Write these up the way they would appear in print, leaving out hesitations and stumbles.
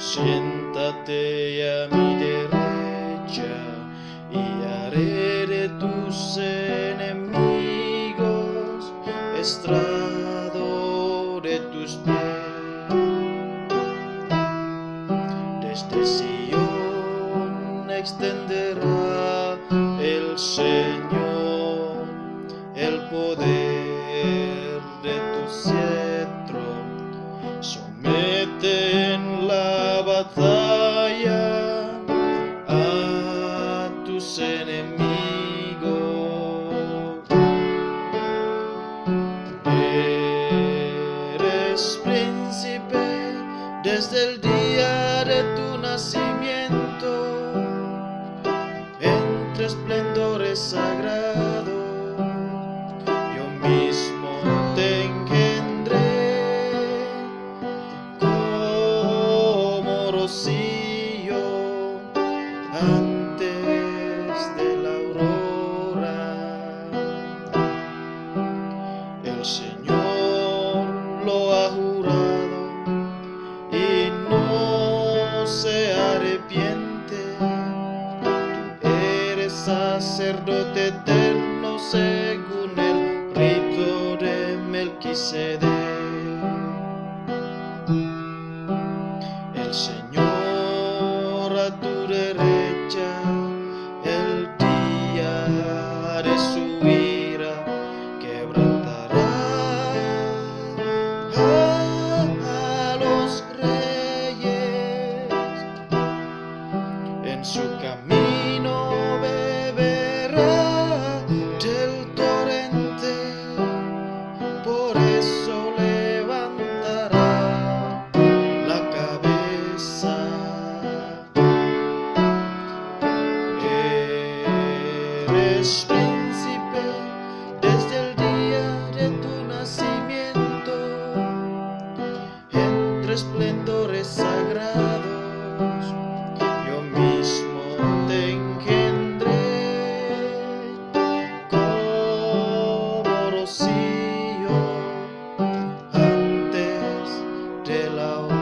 Siéntate a mi derecha y haré de tus enemigos estrado de tus pies. Desde Sion extenderá el Señor el poder de tu cetro. Somete en la batalla a tus enemigos. Eres príncipe desde el día de tu nacimiento, entre esplendores sagrados. Yo mismo te engendré como rocío antes de la aurora. El Señor lo ha jurado y no se arrepiente. Tú eres sacerdote eterno según el rito de Melquisedec. El Señor a tu derecha, el día de su ira quebrantará a los reyes. En su camino beberá del torrente, por eso levantará la cabeza. Eres príncipe desde el día de tu nacimiento, entre esplendores sagrados. Yo mismo te engendré como rocío antes de la aurora.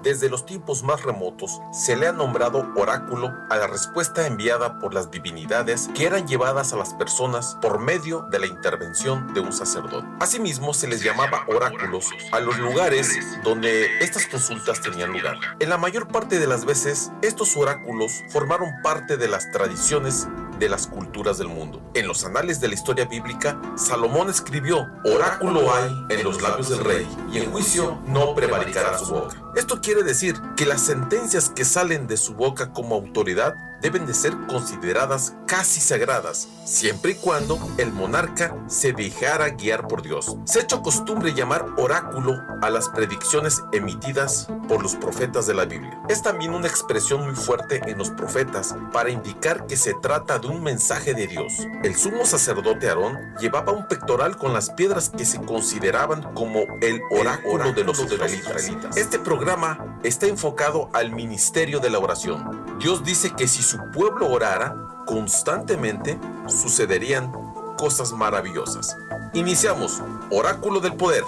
Desde los tiempos más remotos se le ha nombrado oráculo a la respuesta enviada por las divinidades que eran llevadas a las personas por medio de la intervención de un sacerdote. Asimismo, se les llamaba oráculos a los lugares donde estas consultas tenían lugar. En la mayor parte de las veces, estos oráculos formaron parte de las tradiciones de las culturas del mundo. En los anales de la historia bíblica, Salomón escribió: oráculo hay en los labios del rey, y en juicio no prevaricará su boca. Esto quiere decir que las sentencias que salen de su boca como autoridad deben de ser consideradas casi sagradas, siempre y cuando el monarca se dejara guiar por Dios. Se ha hecho costumbre llamar oráculo a las predicciones emitidas por los profetas de la Biblia. Es también una expresión muy fuerte en los profetas para indicar que se trata de un mensaje de Dios. El sumo sacerdote Aarón llevaba un pectoral con las piedras que se consideraban como el oráculo de los israelitas. Este programa está enfocado al ministerio de la oración. Dios dice que si su pueblo orara constantemente, sucederían cosas maravillosas. Iniciamos Oráculo del Poder.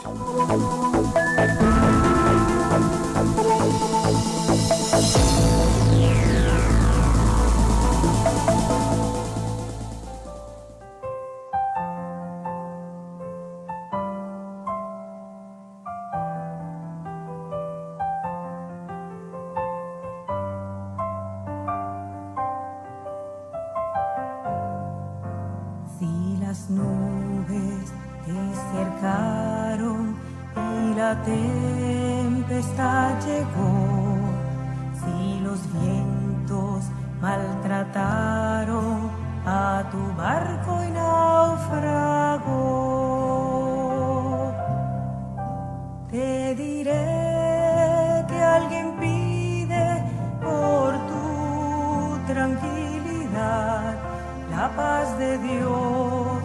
Si las nubes te cercaron y la tempestad llegó, si los vientos maltrataron a tu barco y naufragó, te diré que alguien pide por tu tranquilidad la paz de Dios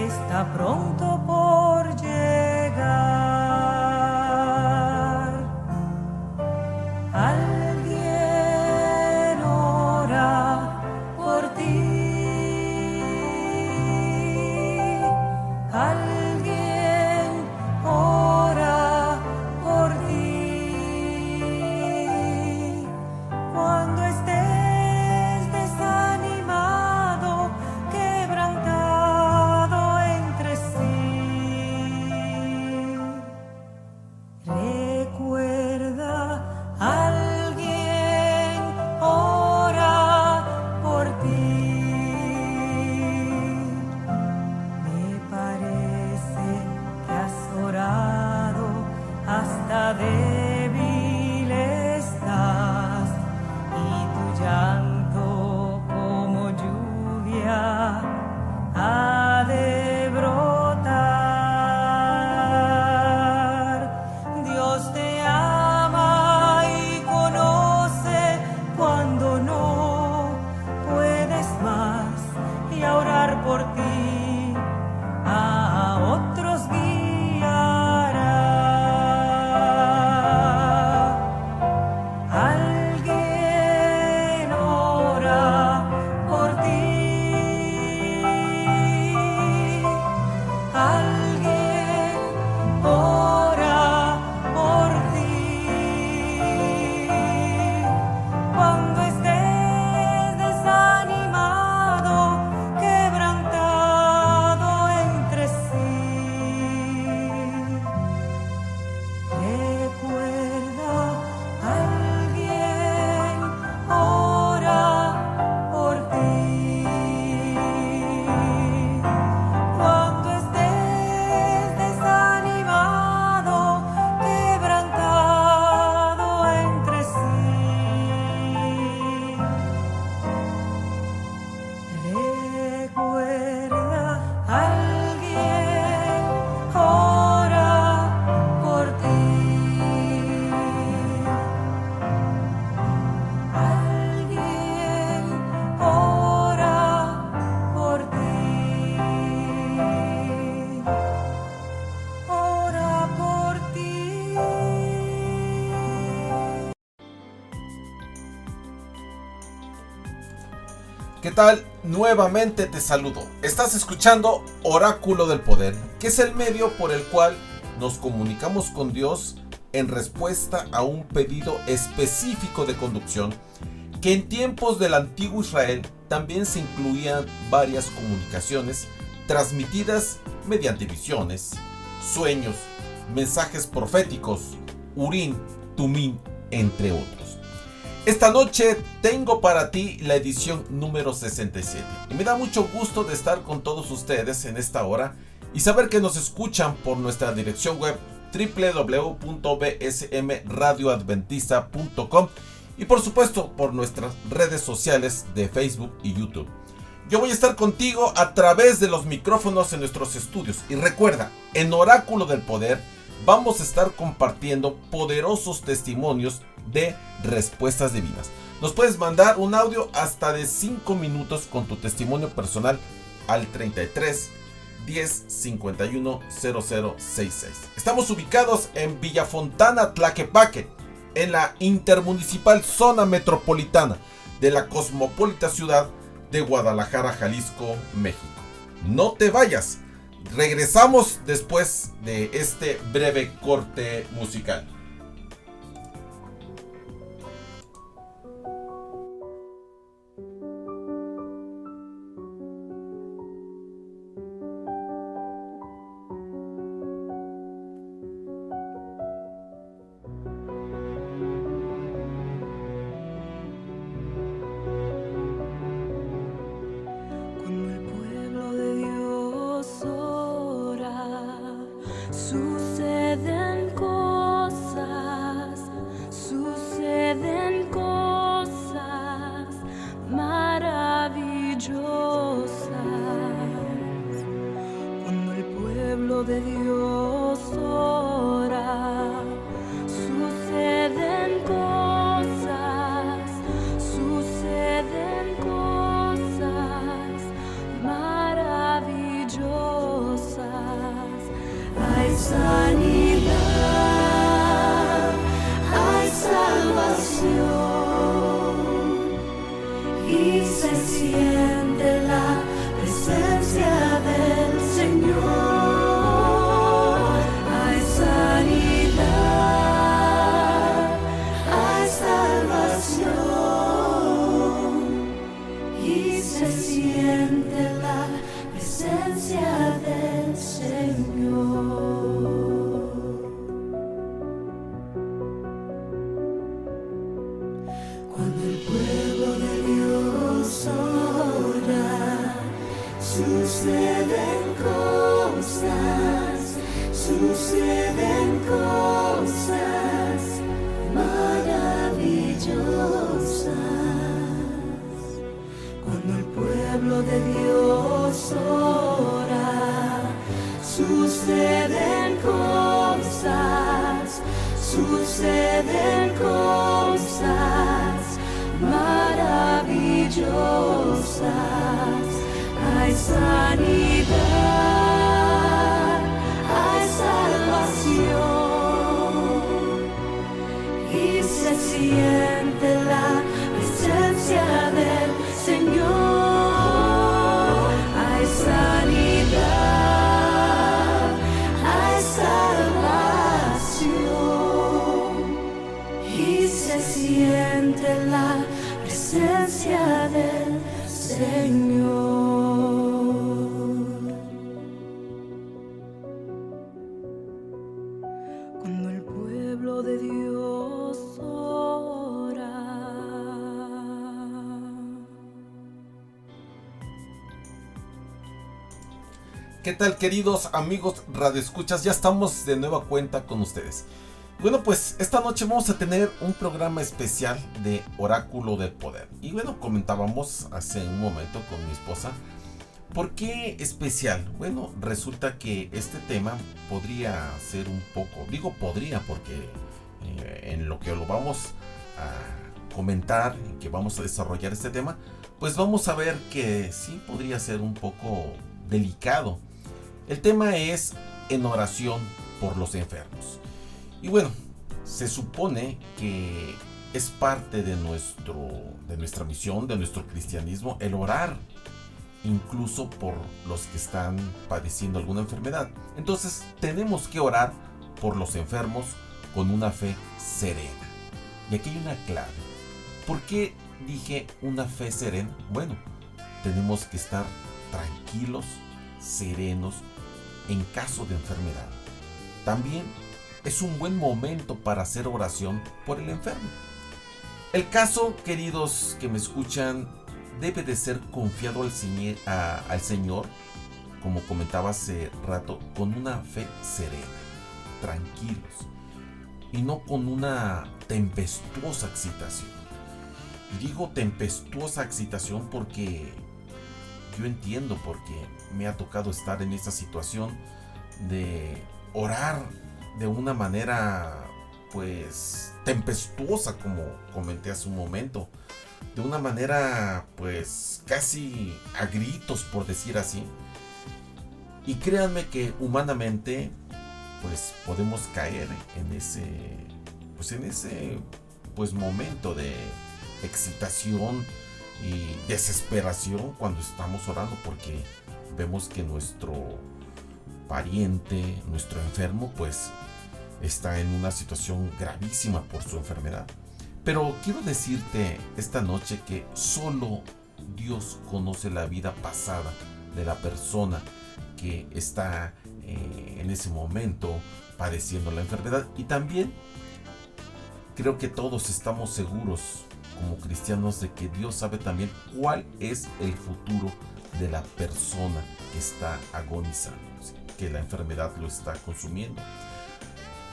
está pronto por llegar. Alguien ora por ti. Alguien ora por ti. Cuando estés desanimado, quebrantado entre sí, recuerda, alguien ora por ti. Me parece que has orado hasta débil estás, y tu llanto como lluvia ha de brotar. Dios te ama y conoce cuando no puedes más, y a orar por ti a otros guiará. Alguien ora por ti. Alguien ora por ti. Cuando estés desanimado, quebrantado entre sí, recuerda, alguien ora por ti. Cuando estés desanimado, quebrantado entre sí, recuerda, alguien ora por ti. Alguien ora por ti. Ora por ti. ¿Qué tal? Nuevamente te saludo. Estás escuchando Oráculo del Poder, que es el medio por el cual nos comunicamos con Dios en respuesta a un pedido específico de conducción, que en tiempos del antiguo Israel también se incluían varias comunicaciones transmitidas mediante visiones, sueños, mensajes proféticos, Urim, Tumim, entre otros. Esta noche tengo para ti la edición número 67 y me da mucho gusto de estar con todos ustedes en esta hora y saber que nos escuchan por nuestra dirección web www.bsmradioadventista.com y por supuesto por nuestras redes sociales de Facebook y YouTube. Yo voy a estar contigo a través de los micrófonos en nuestros estudios y recuerda, en Oráculo del Poder vamos a estar compartiendo poderosos testimonios de respuestas divinas. Nos puedes mandar un audio hasta de 5 minutos con tu testimonio personal al 33 10 51 0066. Estamos ubicados en Villafontana, Tlaquepaque, en la intermunicipal zona metropolitana de la cosmopolita ciudad de Guadalajara, Jalisco, México. No te vayas, regresamos después de este breve corte musical. Suceden cosas maravillosas. Cuando el pueblo de Dios ora, suceden cosas maravillosas. hay sanidad, hay salvación y se siente la presencia del Señor. Hay sanidad, hay salvación y se siente la presencia del Señor. Cuando el pueblo de Dios ora, suceden cosas maravillosas. Cuando el pueblo de Dios ora, suceden cosas maravillosas. Hay sanidad, hay salvación y se siente la presencia del Señor. Hay sanidad, hay salvación y se siente la presencia del Señor. Cuando el pueblo de Dios ora. ¿Qué tal, queridos amigos radioescuchas? Ya estamos de nueva cuenta con ustedes. Bueno, pues esta noche vamos a tener un programa especial de Oráculo del Poder. Y bueno, comentábamos hace un momento con mi esposa, ¿por qué especial? Bueno, resulta que este tema podría ser un poco, digo podría porque en lo que lo vamos a comentar, que vamos a desarrollar este tema, pues vamos a ver que sí podría ser un poco delicado. El tema es en oración por los enfermos. Y bueno, se supone que es parte de nuestra misión, de nuestro cristianismo, el orar incluso por los que están padeciendo alguna enfermedad. Entonces tenemos que orar por los enfermos con una fe serena. Y aquí hay una clave. ¿Por qué dije una fe serena? Bueno, tenemos que estar tranquilos, serenos en caso de enfermedad. También es un buen momento para hacer oración por el enfermo. El caso, queridos que me escuchan, debe de ser confiado al Señor, como comentaba hace rato, con una fe serena, tranquilos, y no con una tempestuosa excitación. Y digo tempestuosa excitación porque yo entiendo, porque me ha tocado estar en esta situación de orar de una manera pues tempestuosa, como comenté hace un momento, de una manera pues casi a gritos, por decir así. Y créanme que humanamente pues podemos caer en ese momento de excitación y desesperación cuando estamos orando, porque vemos que nuestro pariente, nuestro enfermo, pues está en una situación gravísima por su enfermedad. Pero quiero decirte esta noche que solo Dios conoce la vida pasada de la persona que está en ese momento padeciendo la enfermedad. Y también creo que todos estamos seguros como cristianos de que Dios sabe también cuál es el futuro de la persona que está agonizando, que la enfermedad lo está consumiendo.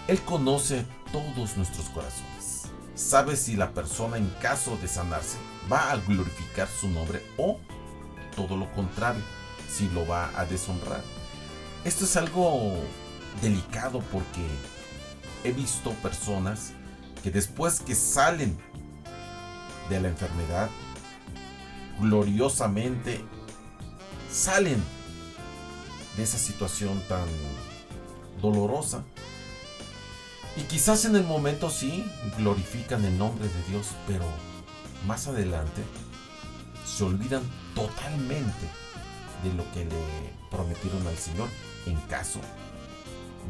Él conoce todos nuestros corazones. Sabe si la persona, en caso de sanarse, va a glorificar su nombre o todo lo contrario, si lo va a deshonrar. Esto es algo delicado porque he visto personas que después que salen de la enfermedad, gloriosamente salen de esa situación tan dolorosa. Y quizás en el momento sí glorifican el nombre de Dios, pero más adelante se olvidan totalmente de lo que le prometieron al Señor en caso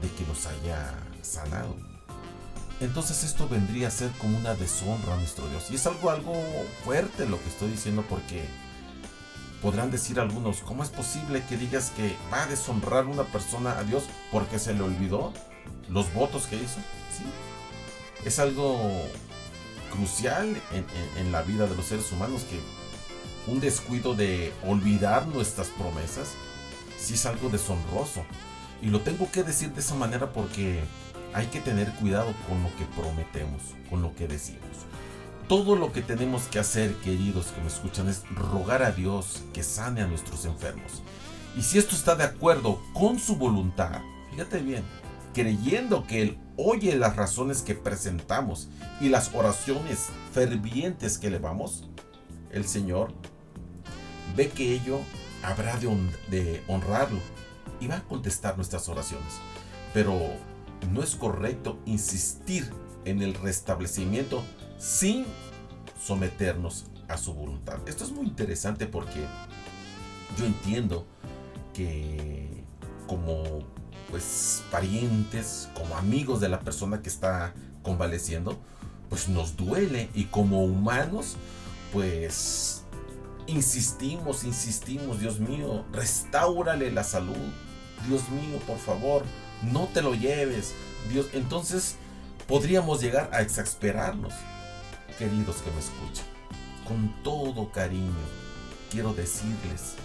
de que los haya sanado. Entonces esto vendría a ser como una deshonra a nuestro Dios. Y es algo fuerte lo que estoy diciendo, porque podrán decir algunos, ¿cómo es posible que digas que va a deshonrar una persona a Dios porque se le olvidó los votos que hizo? Sí, es algo crucial en la vida de los seres humanos, que un descuido de olvidar nuestras promesas sí es algo deshonroso. Y lo tengo que decir de esa manera porque hay que tener cuidado con lo que prometemos, con lo que decimos. Todo lo que tenemos que hacer, queridos que me escuchan, es rogar a Dios que sane a nuestros enfermos. Y si esto está de acuerdo con su voluntad, fíjate bien, creyendo que Él oye las razones que presentamos y las oraciones fervientes que elevamos, el Señor ve que ello habrá de honrarlo y va a contestar nuestras oraciones. Pero no es correcto insistir en el restablecimiento sin someternos a su voluntad. Esto es muy interesante porque yo entiendo que como parientes, como amigos de la persona que está convaleciendo, pues nos duele, y como humanos pues insistimos, Dios mío, restáurale la salud, Dios mío, por favor, no te lo lleves, Dios. Entonces podríamos llegar a exasperarnos. Queridos que me escuchan, con todo cariño quiero decirles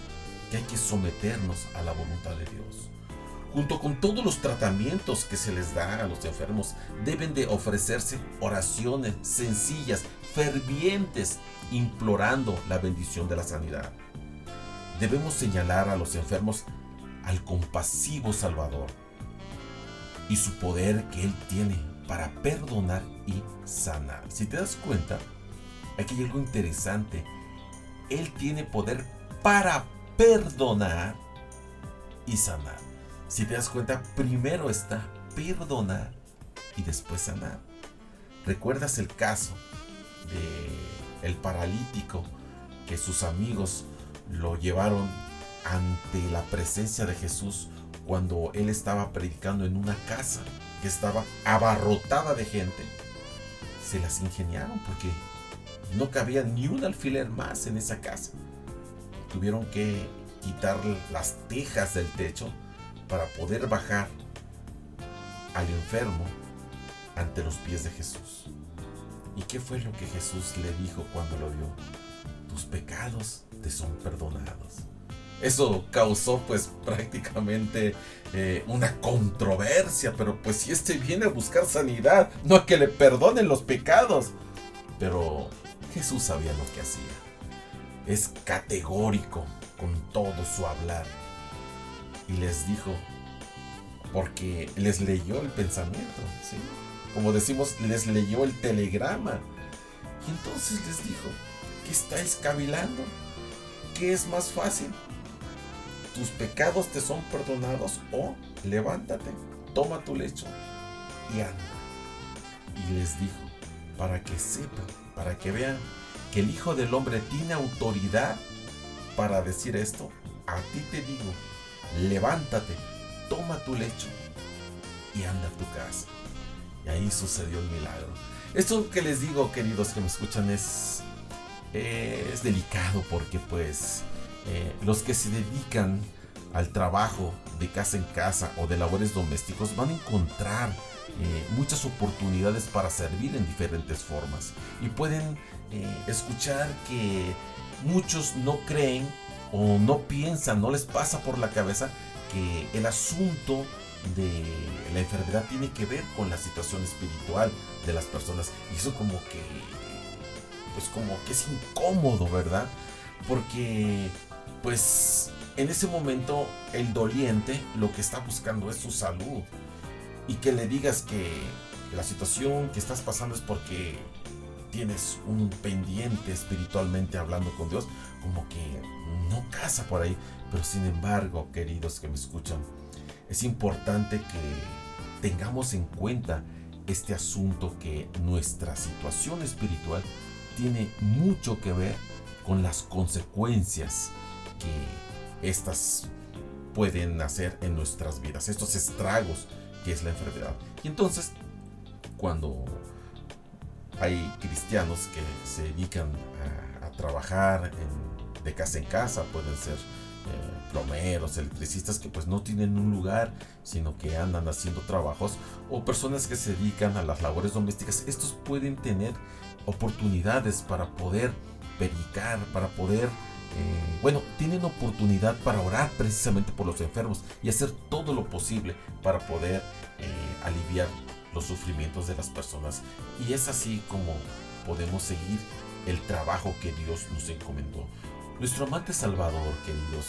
que hay que someternos a la voluntad de Dios. Junto con todos los tratamientos que se les da a los enfermos, deben de ofrecerse oraciones sencillas, fervientes, implorando la bendición de la sanidad. Debemos señalar a los enfermos al compasivo Salvador y su poder que Él tiene para perdonar y sanar. Si te das cuenta, aquí hay algo interesante. Él tiene poder para perdonar y sanar. Si te das cuenta, primero está perdonar y después sanar. ¿Recuerdas el caso de el paralítico que sus amigos lo llevaron ante la presencia de Jesús cuando él estaba predicando en una casa que estaba abarrotada de gente? Se las ingeniaron porque no cabía ni un alfiler más en esa casa. Tuvieron que quitar las tejas del techo para poder bajar al enfermo ante los pies de Jesús. ¿Y qué fue lo que Jesús le dijo cuando lo vio? Tus pecados te son perdonados. Eso causó prácticamente una controversia, pero si este viene a buscar sanidad, no a que le perdonen los pecados. Pero Jesús sabía lo que hacía. Es categórico con todo su hablar. Y les dijo, porque les leyó el pensamiento, ¿sí? Como decimos, les leyó el telegrama. Y entonces les dijo, ¿qué estáis cavilando? ¿Qué es más fácil? ¿Tus pecados te son perdonados? O levántate, toma tu lecho y anda. Y les dijo, para que sepan, para que vean que el Hijo del Hombre tiene autoridad para decir esto, a ti te digo, levántate, toma tu lecho y anda a tu casa. Y ahí sucedió el milagro. Esto que les digo, queridos que me escuchan, es delicado porque los que se dedican al trabajo de casa en casa o de labores domésticos van a encontrar muchas oportunidades para servir en diferentes formas, y pueden escuchar que muchos no creen o no piensan, no les pasa por la cabeza que el asunto de la enfermedad tiene que ver con la situación espiritual de las personas, y eso como que es incómodo, ¿verdad? Porque en ese momento el doliente lo que está buscando es su salud, y que le digas que la situación que estás pasando es porque tienes un pendiente espiritualmente hablando con Dios, como que no casa por ahí. Pero sin embargo, queridos que me escuchan, es importante que tengamos en cuenta este asunto, que nuestra situación espiritual tiene mucho que ver con las consecuencias que estas pueden hacer en nuestras vidas, estos estragos que es la enfermedad. Y entonces, cuando hay cristianos que se dedican a trabajar de casa en casa, pueden ser plomeros, electricistas, que pues no tienen un lugar, sino que andan haciendo trabajos, o personas que se dedican a las labores domésticas. Estos pueden tener oportunidades para poder predicar, para poder tienen oportunidad para orar precisamente por los enfermos y hacer todo lo posible para poder aliviar los sufrimientos de las personas. Y es así como podemos seguir el trabajo que Dios nos encomendó. Nuestro amante Salvador, queridos,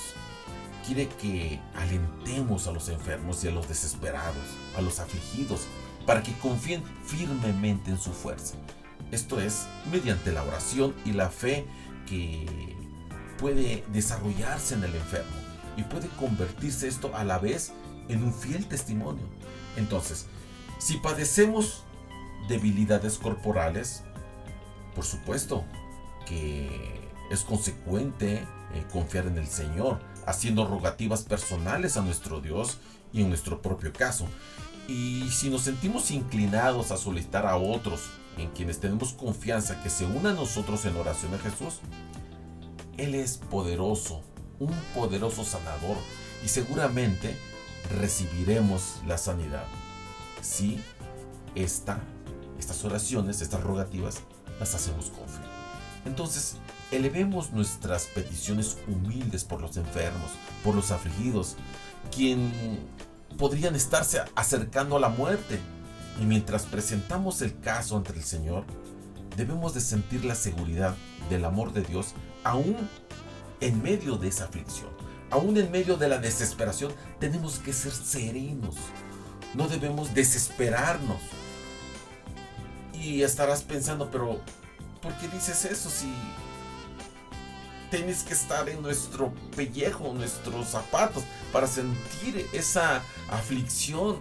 quiere que alentemos a los enfermos y a los desesperados, a los afligidos, para que confíen firmemente en su fuerza. Esto es mediante la oración y la fe, que puede desarrollarse en el enfermo y puede convertirse esto a la vez en un fiel testimonio. Entonces, si padecemos debilidades corporales, por supuesto que es consecuente confiar en el Señor, haciendo rogativas personales a nuestro Dios y en nuestro propio caso. Y si nos sentimos inclinados a solicitar a otros, en quienes tenemos confianza, que se unan a nosotros en oración a Jesús, Él es poderoso, un poderoso sanador, y seguramente recibiremos la sanidad si estas oraciones, estas rogativas, las hacemos con fe. Entonces, elevemos nuestras peticiones humildes por los enfermos, por los afligidos, quien podrían estarse acercando a la muerte. Y mientras presentamos el caso ante el Señor, debemos de sentir la seguridad del amor de Dios, aún en medio de esa aflicción, aún en medio de la desesperación. Tenemos que ser serenos, no debemos desesperarnos. Y estarás pensando, pero ¿por qué dices eso si tienes que estar en nuestro pellejo, en nuestros zapatos, para sentir esa aflicción?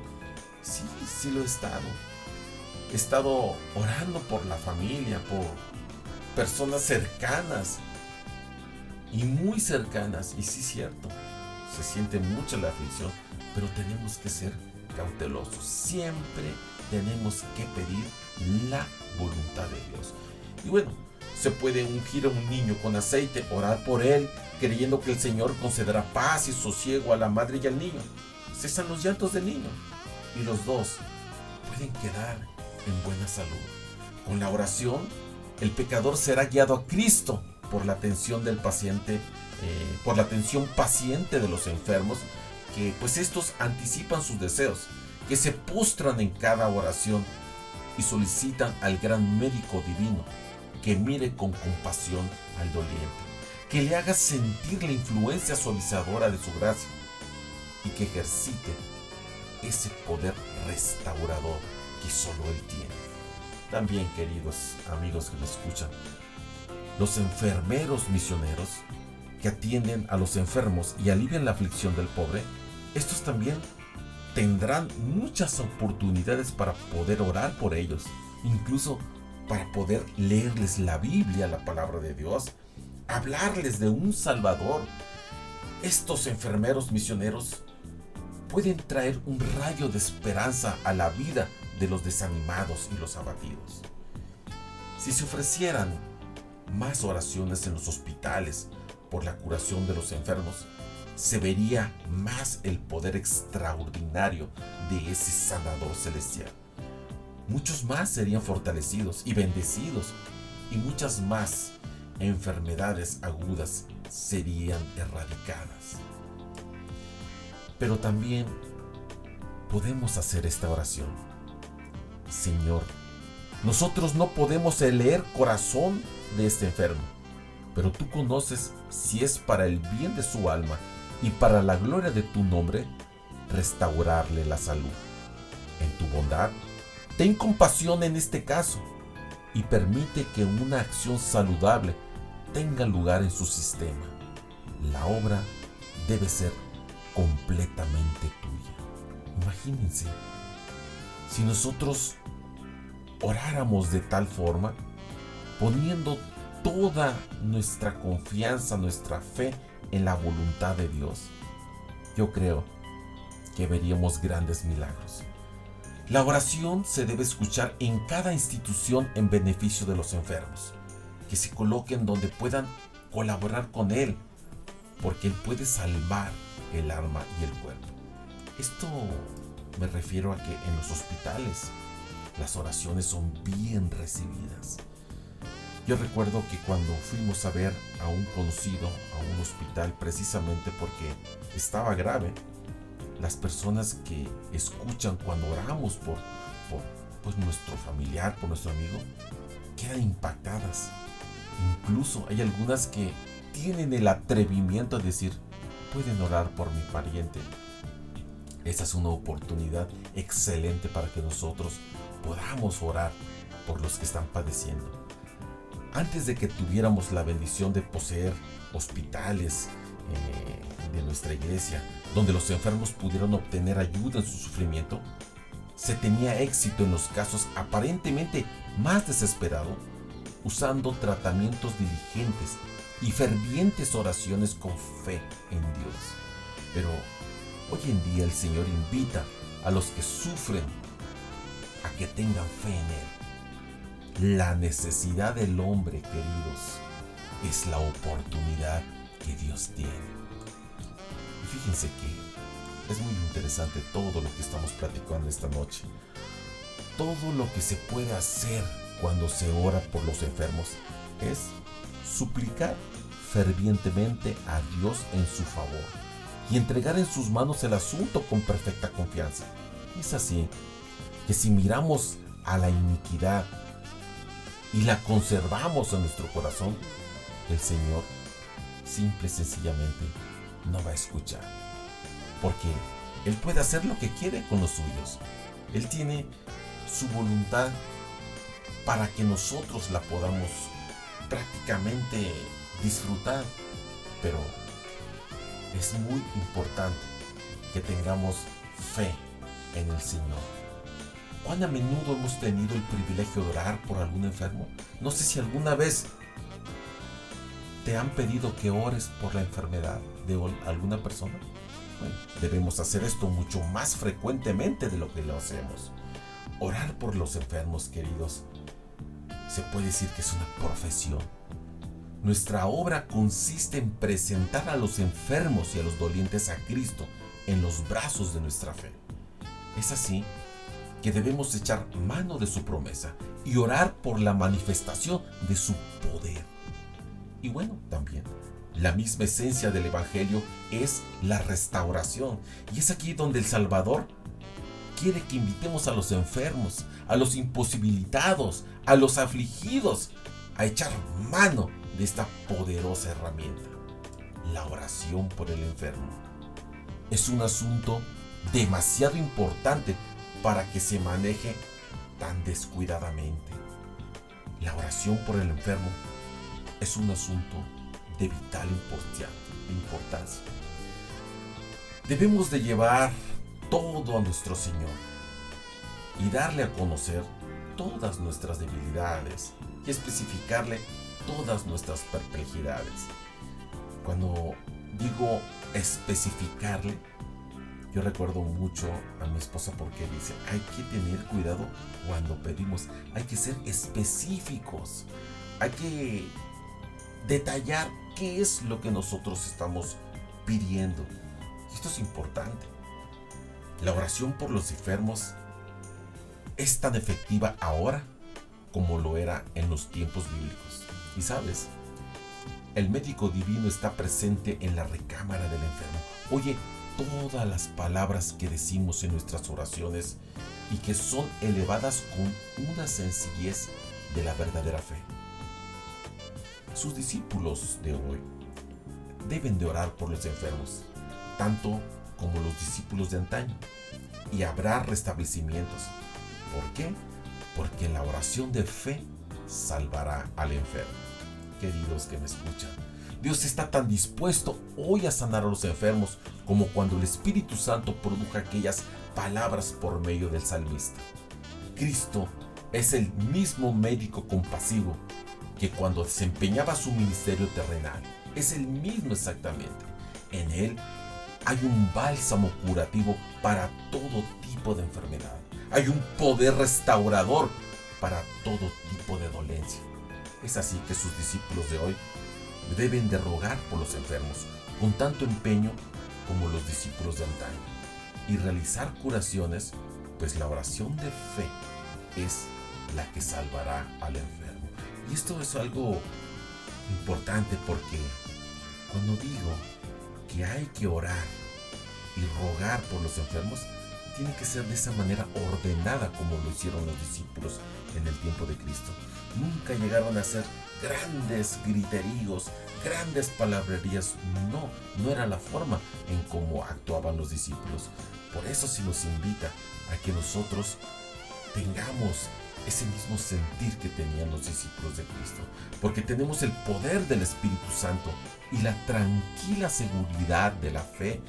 Sí lo he estado. He estado orando por la familia, por personas cercanas y muy cercanas. Y sí, cierto, se siente mucho la aflicción, pero tenemos que ser cautelosos. Siempre tenemos que pedir la voluntad de Dios. Y bueno, se puede ungir a un niño con aceite, orar por él, creyendo que el Señor concederá paz y sosiego a la madre y al niño. Cesan los llantos del niño y los dos pueden quedar en buena salud. Con la oración, el pecador será guiado a Cristo por la atención del paciente, por la atención paciente de los enfermos, que pues estos anticipan sus deseos, que se postran en cada oración y solicitan al gran médico divino que mire con compasión al doliente, que le haga sentir la influencia suavizadora de su gracia y que ejercite ese poder restaurador que solo Él tiene. También, queridos amigos que me escuchan, los enfermeros misioneros que atienden a los enfermos y alivian la aflicción del pobre, estos también tendrán muchas oportunidades para poder orar por ellos, incluso para poder leerles la Biblia, la palabra de Dios, hablarles de un Salvador. Estos enfermeros misioneros pueden traer un rayo de esperanza a la vida de los desanimados y los abatidos. Si se ofrecieran más oraciones en los hospitales por la curación de los enfermos, se vería más el poder extraordinario de ese sanador celestial. Muchos más serían fortalecidos y bendecidos, y muchas más enfermedades agudas serían erradicadas. Pero también podemos hacer esta oración: Señor, nosotros no podemos leer corazón de este enfermo, pero tú conoces si es para el bien de su alma y para la gloria de tu nombre, restaurarle la salud. En tu bondad, ten compasión en este caso y permite que una acción saludable tenga lugar en su sistema. La obra debe ser completamente tuya. Imagínense, si nosotros oráramos de tal forma, poniendo toda nuestra confianza, nuestra fe en la voluntad de Dios, yo creo que veríamos grandes milagros. La oración se debe escuchar en cada institución en beneficio de los enfermos, que se coloquen donde puedan colaborar con Él, porque Él puede salvar el alma y el cuerpo. Esto me refiero a que en los hospitales las oraciones son bien recibidas. Yo recuerdo que cuando fuimos a ver a un conocido a un hospital, precisamente porque estaba grave, las personas que escuchan cuando oramos por pues, nuestro familiar, por nuestro amigo, quedan impactadas. Incluso hay algunas que tienen el atrevimiento de decir, pueden orar por mi pariente. Esa es una oportunidad excelente para que nosotros podamos orar por los que están padeciendo. Antes de que tuviéramos la bendición de poseer hospitales de nuestra iglesia, donde los enfermos pudieron obtener ayuda en su sufrimiento, se tenía éxito en los casos aparentemente más desesperados, usando tratamientos diligentes y fervientes oraciones con fe en Dios. Pero hoy en día el Señor invita a los que sufren a que tengan fe en Él. La necesidad del hombre, queridos, es la oportunidad que Dios tiene. Y fíjense que es muy interesante todo lo que estamos platicando esta noche. Todo lo que se puede hacer cuando se ora por los enfermos es suplicar fervientemente a Dios en su favor y entregar en sus manos el asunto con perfecta confianza. Es así que si miramos a la iniquidad y la conservamos en nuestro corazón, el Señor simple y sencillamente no va a escuchar, porque Él puede hacer lo que quiere con los suyos. Él tiene su voluntad para que nosotros la podamos prácticamente disfrutar, pero es muy importante que tengamos fe en el Señor. ¿Cuán a menudo hemos tenido el privilegio de orar por algún enfermo? No sé si alguna vez te han pedido que ores por la enfermedad de alguna persona. Bueno, debemos hacer esto mucho más frecuentemente de lo que lo hacemos. Orar por los enfermos, queridos, se puede decir que es una profesión. Nuestra obra consiste en presentar a los enfermos y a los dolientes a Cristo en los brazos de nuestra fe. Es así que debemos echar mano de su promesa y orar por la manifestación de su poder. Y bueno, también la misma esencia del Evangelio es la restauración. Y es aquí donde el Salvador quiere que invitemos a los enfermos, a los imposibilitados, a los afligidos, a echar mano de esta poderosa herramienta. La oración por el enfermo es un asunto demasiado importante para que se maneje tan descuidadamente. La oración por el enfermo es un asunto de vital importancia. Debemos de llevar todo a nuestro Señor y darle a conocer todas nuestras debilidades y especificarle todas nuestras perplejidades. Cuando digo especificarle, yo recuerdo mucho a mi esposa porque dice, hay que tener cuidado cuando pedimos, hay que ser específicos, hay que detallar qué es lo que nosotros estamos pidiendo. Esto es importante. La oración por los enfermos es tan efectiva ahora como lo era en los tiempos bíblicos. Y sabes, el médico divino está presente en la recámara del enfermo. Oye todas las palabras que decimos en nuestras oraciones y que son elevadas con una sencillez de la verdadera fe. Sus discípulos de hoy deben de orar por los enfermos, tanto como los discípulos de antaño, y habrá restablecimientos. ¿Por qué? Porque la oración de fe salvará al enfermo. Queridos que me escuchan, Dios está tan dispuesto hoy a sanar a los enfermos como cuando el Espíritu Santo produjo aquellas palabras por medio del salmista. Cristo es el mismo médico compasivo que cuando desempeñaba su ministerio terrenal. Es el mismo exactamente. En Él hay un bálsamo curativo para todo tipo de enfermedad. Hay un poder restaurador para todo tipo de dolencia. Es así que sus discípulos de hoy deben de rogar por los enfermos con tanto empeño como los discípulos de antaño y realizar curaciones, pues la oración de fe es la que salvará al enfermo. Y esto es algo importante porque cuando digo que hay que orar y rogar por los enfermos, tiene que ser de esa manera ordenada como lo hicieron los discípulos en el tiempo de Cristo. Nunca llegaron a ser grandes griteríos, grandes palabrerías. No era la forma en cómo actuaban los discípulos. Por eso se nos invita a que nosotros tengamos ese mismo sentir que tenían los discípulos de Cristo, porque tenemos el poder del Espíritu Santo y la tranquila seguridad de la fe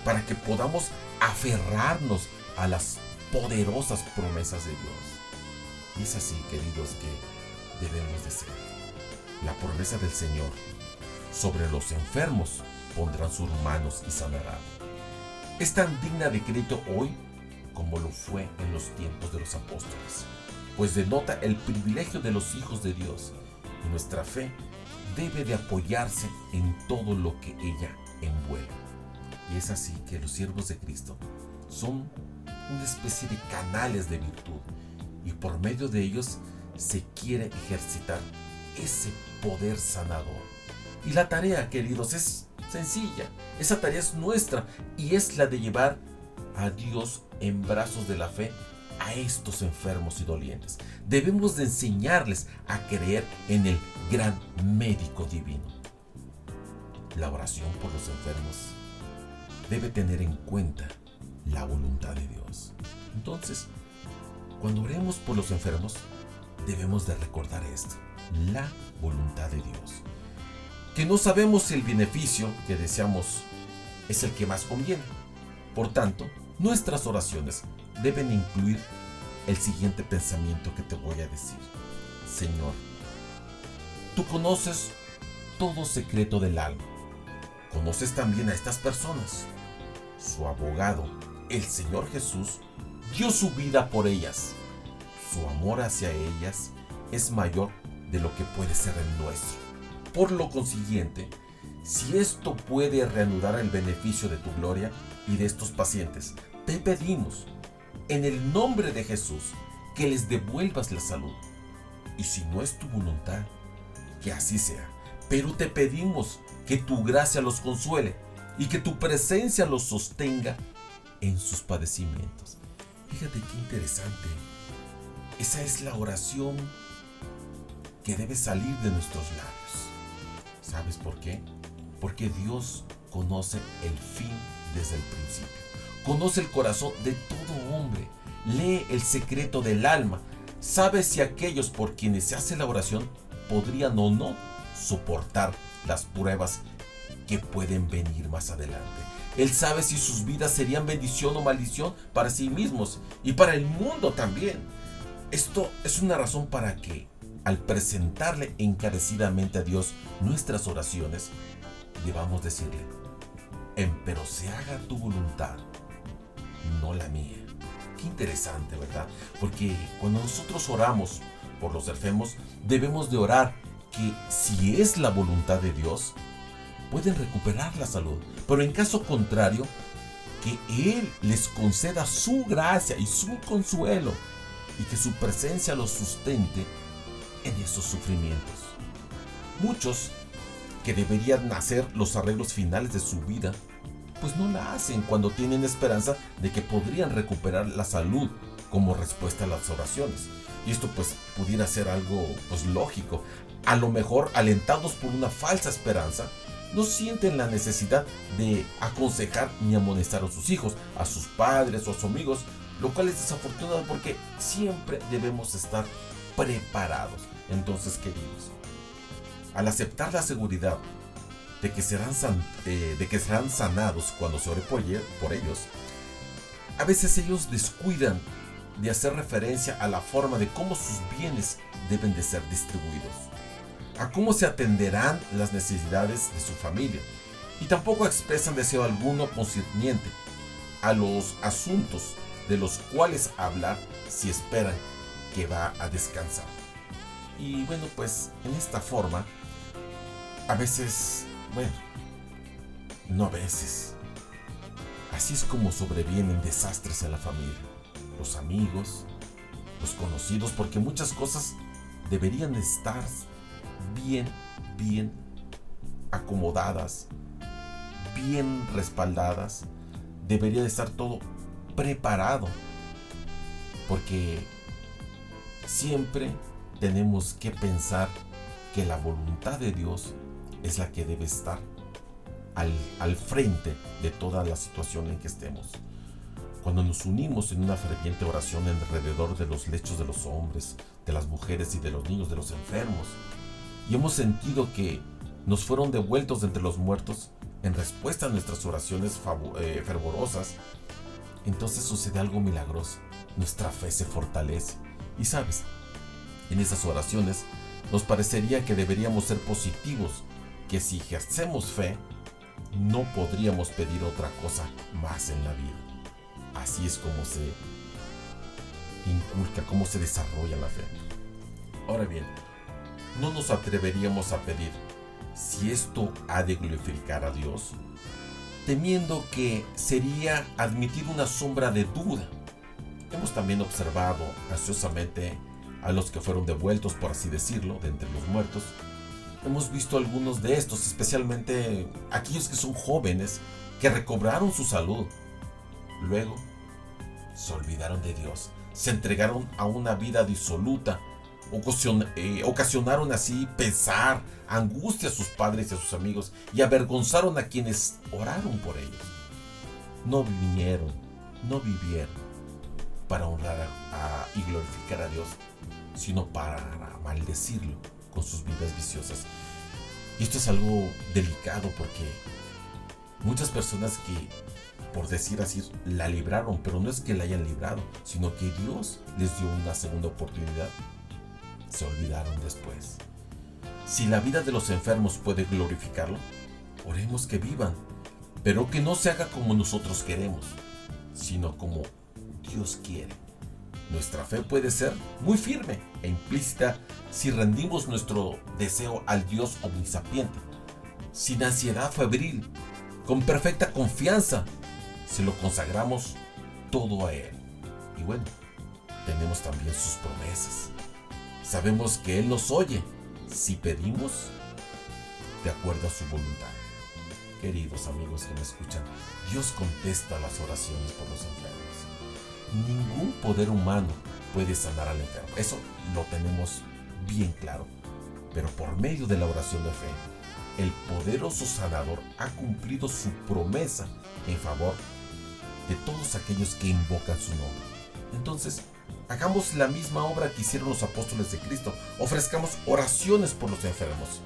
para que podamos aferrarnos a las poderosas promesas de Dios. Y es así, queridos, que debemos de ser. La promesa del Señor: sobre los enfermos pondrán sus manos y sanarán. Es tan digna de crédito hoy como lo fue en los tiempos de los apóstoles, pues denota el privilegio de los hijos de Dios, y nuestra fe debe de apoyarse en todo lo que ella envuelve. Y es así que los siervos de Cristo son una especie de canales de virtud, y por medio de ellos se quiere ejercitar ese poder sanador. Y la tarea, queridos, es sencilla. Esa tarea es nuestra y es la de llevar a Dios en brazos de la fe a estos enfermos y dolientes. Debemos de enseñarles a creer en el gran médico divino. La oración por los enfermos debe tener en cuenta la voluntad de Dios. Entonces, cuando oremos por los enfermos, debemos de recordar esto: la voluntad de Dios. Que no sabemos si el beneficio que deseamos es el que más conviene. Por tanto, nuestras oraciones deben incluir el siguiente pensamiento que te voy a decir: Señor, tú conoces todo secreto del alma. Conoces también a estas personas. Su abogado, el Señor Jesús, dio su vida por ellas. Su amor hacia ellas es mayor de lo que puede ser el nuestro. Por lo consiguiente, si esto puede reanudar el beneficio de tu gloria y de estos pacientes, te pedimos, en el nombre de Jesús, que les devuelvas la salud. Y si no es tu voluntad, que así sea. Pero te pedimos que tu gracia los consuele y que tu presencia los sostenga en sus padecimientos. Fíjate qué interesante. Esa es la oración que debe salir de nuestros labios. ¿Sabes por qué? Porque Dios conoce el fin desde el principio. Conoce el corazón de todo hombre. Lee el secreto del alma. Sabe si aquellos por quienes se hace la oración podrían o no soportar las pruebas que pueden venir más adelante. Él sabe si sus vidas serían bendición o maldición para sí mismos y para el mundo también. Esto es una razón para que, al presentarle encarecidamente a Dios nuestras oraciones, debamos decirle: empero se haga tu voluntad, no la mía. Qué interesante, ¿verdad? Porque cuando nosotros oramos por los enfermos, debemos de orar que, si es la voluntad de Dios, pueden recuperar la salud. Pero en caso contrario, que Él les conceda su gracia y su consuelo, y que su presencia los sustente en esos sufrimientos. Muchos que deberían hacer los arreglos finales de su vida, pues no la hacen cuando tienen esperanza de que podrían recuperar la salud como respuesta a las oraciones. Y esto pues pudiera ser algo pues lógico. A lo mejor, alentados por una falsa esperanza, no sienten la necesidad de aconsejar ni amonestar a sus hijos, a sus padres o a sus amigos, lo cual es desafortunado porque siempre debemos estar preparados. Entonces, queridos, al aceptar la seguridad de que serán sanados cuando se ore por ellos, a veces ellos descuidan de hacer referencia a la forma de cómo sus bienes deben de ser distribuidos, a cómo se atenderán las necesidades de su familia, y tampoco expresan deseo alguno concerniente a los asuntos de los cuales hablar si esperan que va a descansar. Y bueno, pues en esta forma, a veces, bueno, no a veces, así es como sobrevienen desastres en la familia, los amigos, los conocidos, porque muchas cosas deberían estar bien acomodadas, bien respaldadas, debería de estar todo preparado, porque siempre tenemos que pensar que la voluntad de Dios es la que debe estar al frente de toda la situación en que estemos. Cuando nos unimos en una ferviente oración alrededor de los lechos de los hombres, de las mujeres y de los niños, de los enfermos, y hemos sentido que nos fueron devueltos de entre los muertos en respuesta a nuestras oraciones fervorosas, entonces sucede algo milagroso. Nuestra fe se fortalece. Y sabes, en esas oraciones nos parecería que deberíamos ser positivos, que si ejercemos fe, no podríamos pedir otra cosa más en la vida. Así es como se inculca, cómo se desarrolla la fe. Ahora bien, no nos atreveríamos a pedir si esto ha de glorificar a Dios, temiendo que sería admitir una sombra de duda. Hemos también observado ansiosamente a los que fueron devueltos, por así decirlo, de entre los muertos. Hemos visto algunos de estos, especialmente aquellos que son jóvenes, que recobraron su salud. Luego, se olvidaron de Dios, se entregaron a una vida disoluta, ocasionaron así pesar, angustia a sus padres y a sus amigos, y avergonzaron a quienes oraron por ellos. No vivieron para honrar y glorificar a Dios, sino para maldecirlo con sus vidas viciosas. Y esto es algo delicado, porque muchas personas que, por decir así, la libraron, pero no es que la hayan librado, sino que Dios les dio una segunda oportunidad, se olvidaron después. Si la vida de los enfermos puede glorificarlo, oremos que vivan, pero que no se haga como nosotros queremos, sino como Dios quiere. Nuestra fe puede ser muy firme e implícita si rendimos nuestro deseo al Dios omnisapiente, sin ansiedad febril, con perfecta confianza, se lo consagramos todo a Él. Y bueno, tenemos también sus promesas. Sabemos que Él nos oye si pedimos de acuerdo a su voluntad. Queridos amigos que me escuchan, Dios contesta las oraciones por los enfermos. Ningún poder humano puede sanar al enfermo. Eso lo tenemos bien claro. Pero por medio de la oración de fe, el poderoso sanador ha cumplido su promesa en favor de todos aquellos que invocan su nombre. Entonces, hagamos la misma obra que hicieron los apóstoles de Cristo. Ofrezcamos oraciones por los enfermos,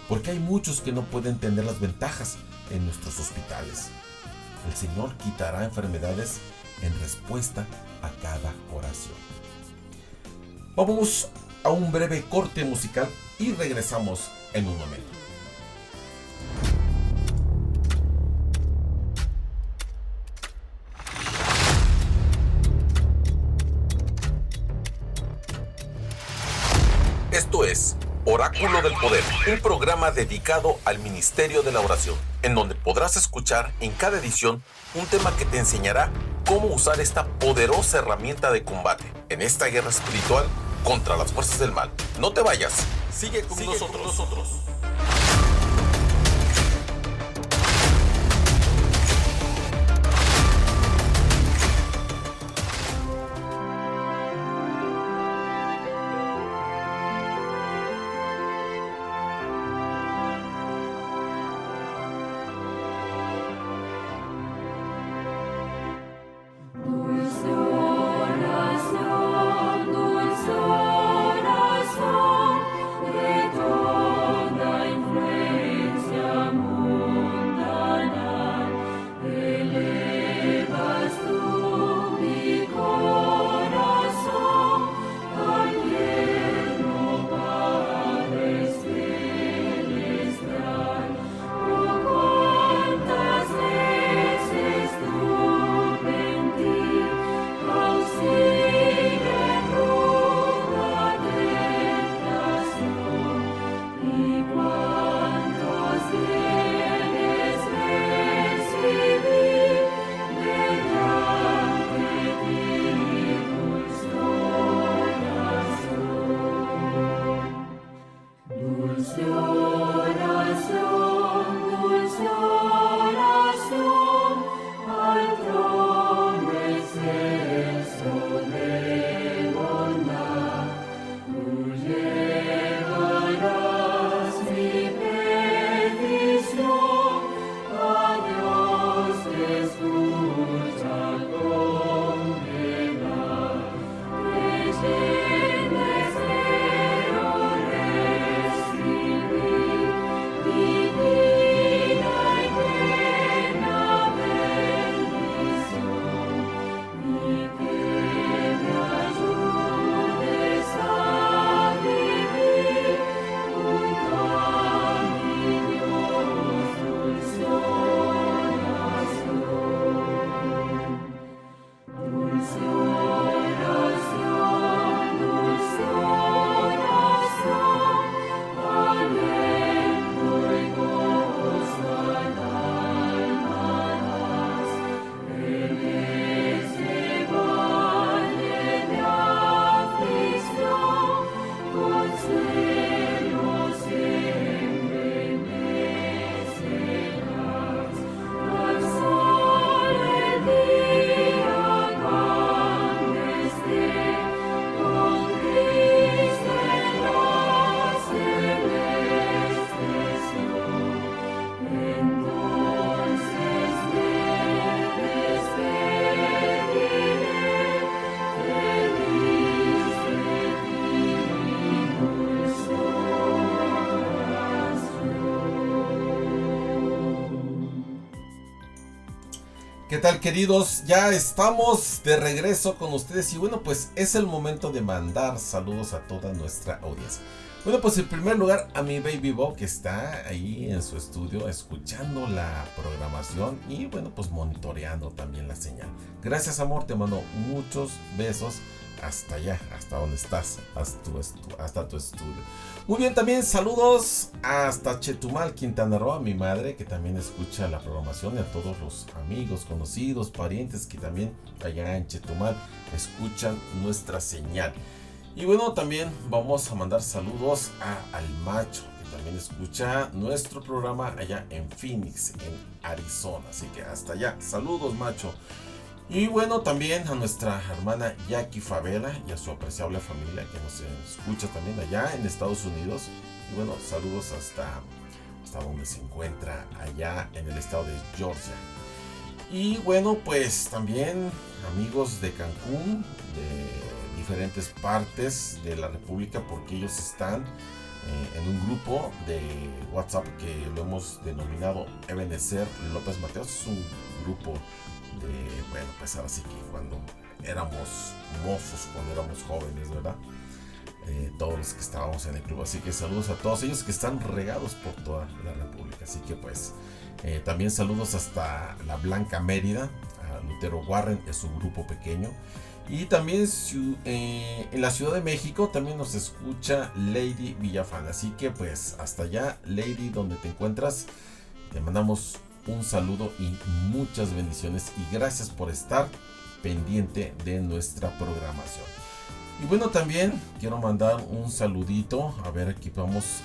porque hay muchos que no pueden tener las ventajas en nuestros hospitales. El Señor quitará enfermedades en respuesta a cada oración. Vamos a un breve corte musical y regresamos en un momento. Esto es Oráculo del Poder, un programa dedicado al ministerio de la oración, en donde podrás escuchar en cada edición un tema que te enseñará cómo usar esta poderosa herramienta de combate en esta guerra espiritual contra las fuerzas del mal. No te vayas, sigue con nosotros. Dulce oración, de toda ¿Qué tal, queridos? Ya estamos de regreso con ustedes y bueno, pues es el momento de mandar saludos a toda nuestra audiencia. Bueno, pues en primer lugar a mi Baby Bob, que está ahí en su estudio escuchando la programación y bueno, pues monitoreando también la señal. Gracias, amor, te mando muchos besos hasta allá, hasta donde estás, hasta tu estudio. Muy bien, también saludos hasta Chetumal, Quintana Roo, a mi madre que también escucha la programación y a todos los amigos, conocidos, parientes que también allá en Chetumal escuchan nuestra señal. Y bueno, también vamos a mandar saludos al Macho, que también escucha nuestro programa allá en Phoenix, en Arizona. Así que hasta allá, saludos, Macho. Y bueno, también a nuestra hermana Jackie Favela y a su apreciable familia que nos escucha también allá en Estados Unidos. Y bueno, saludos hasta donde se encuentra allá en el estado de Georgia. Y bueno, pues también amigos de Cancún, de diferentes partes de la República, porque ellos están en un grupo de WhatsApp que lo hemos denominado Ebenezer López Mateos. Es un grupo de, bueno, pues ahora sí que cuando éramos mozos, cuando éramos jóvenes, ¿verdad? Todos los que estábamos en el club. Así que saludos a todos ellos que están regados por toda la República. Así que pues también saludos hasta la Blanca Mérida, a Lutero Warren, es un grupo pequeño. Y también en la Ciudad de México también nos escucha Lady Villafán. Así que pues hasta allá, Lady, donde te encuentras, te mandamos un saludo y muchas bendiciones. Y gracias por estar pendiente de nuestra programación. Y bueno, también quiero mandar un saludito. A ver, aquí vamos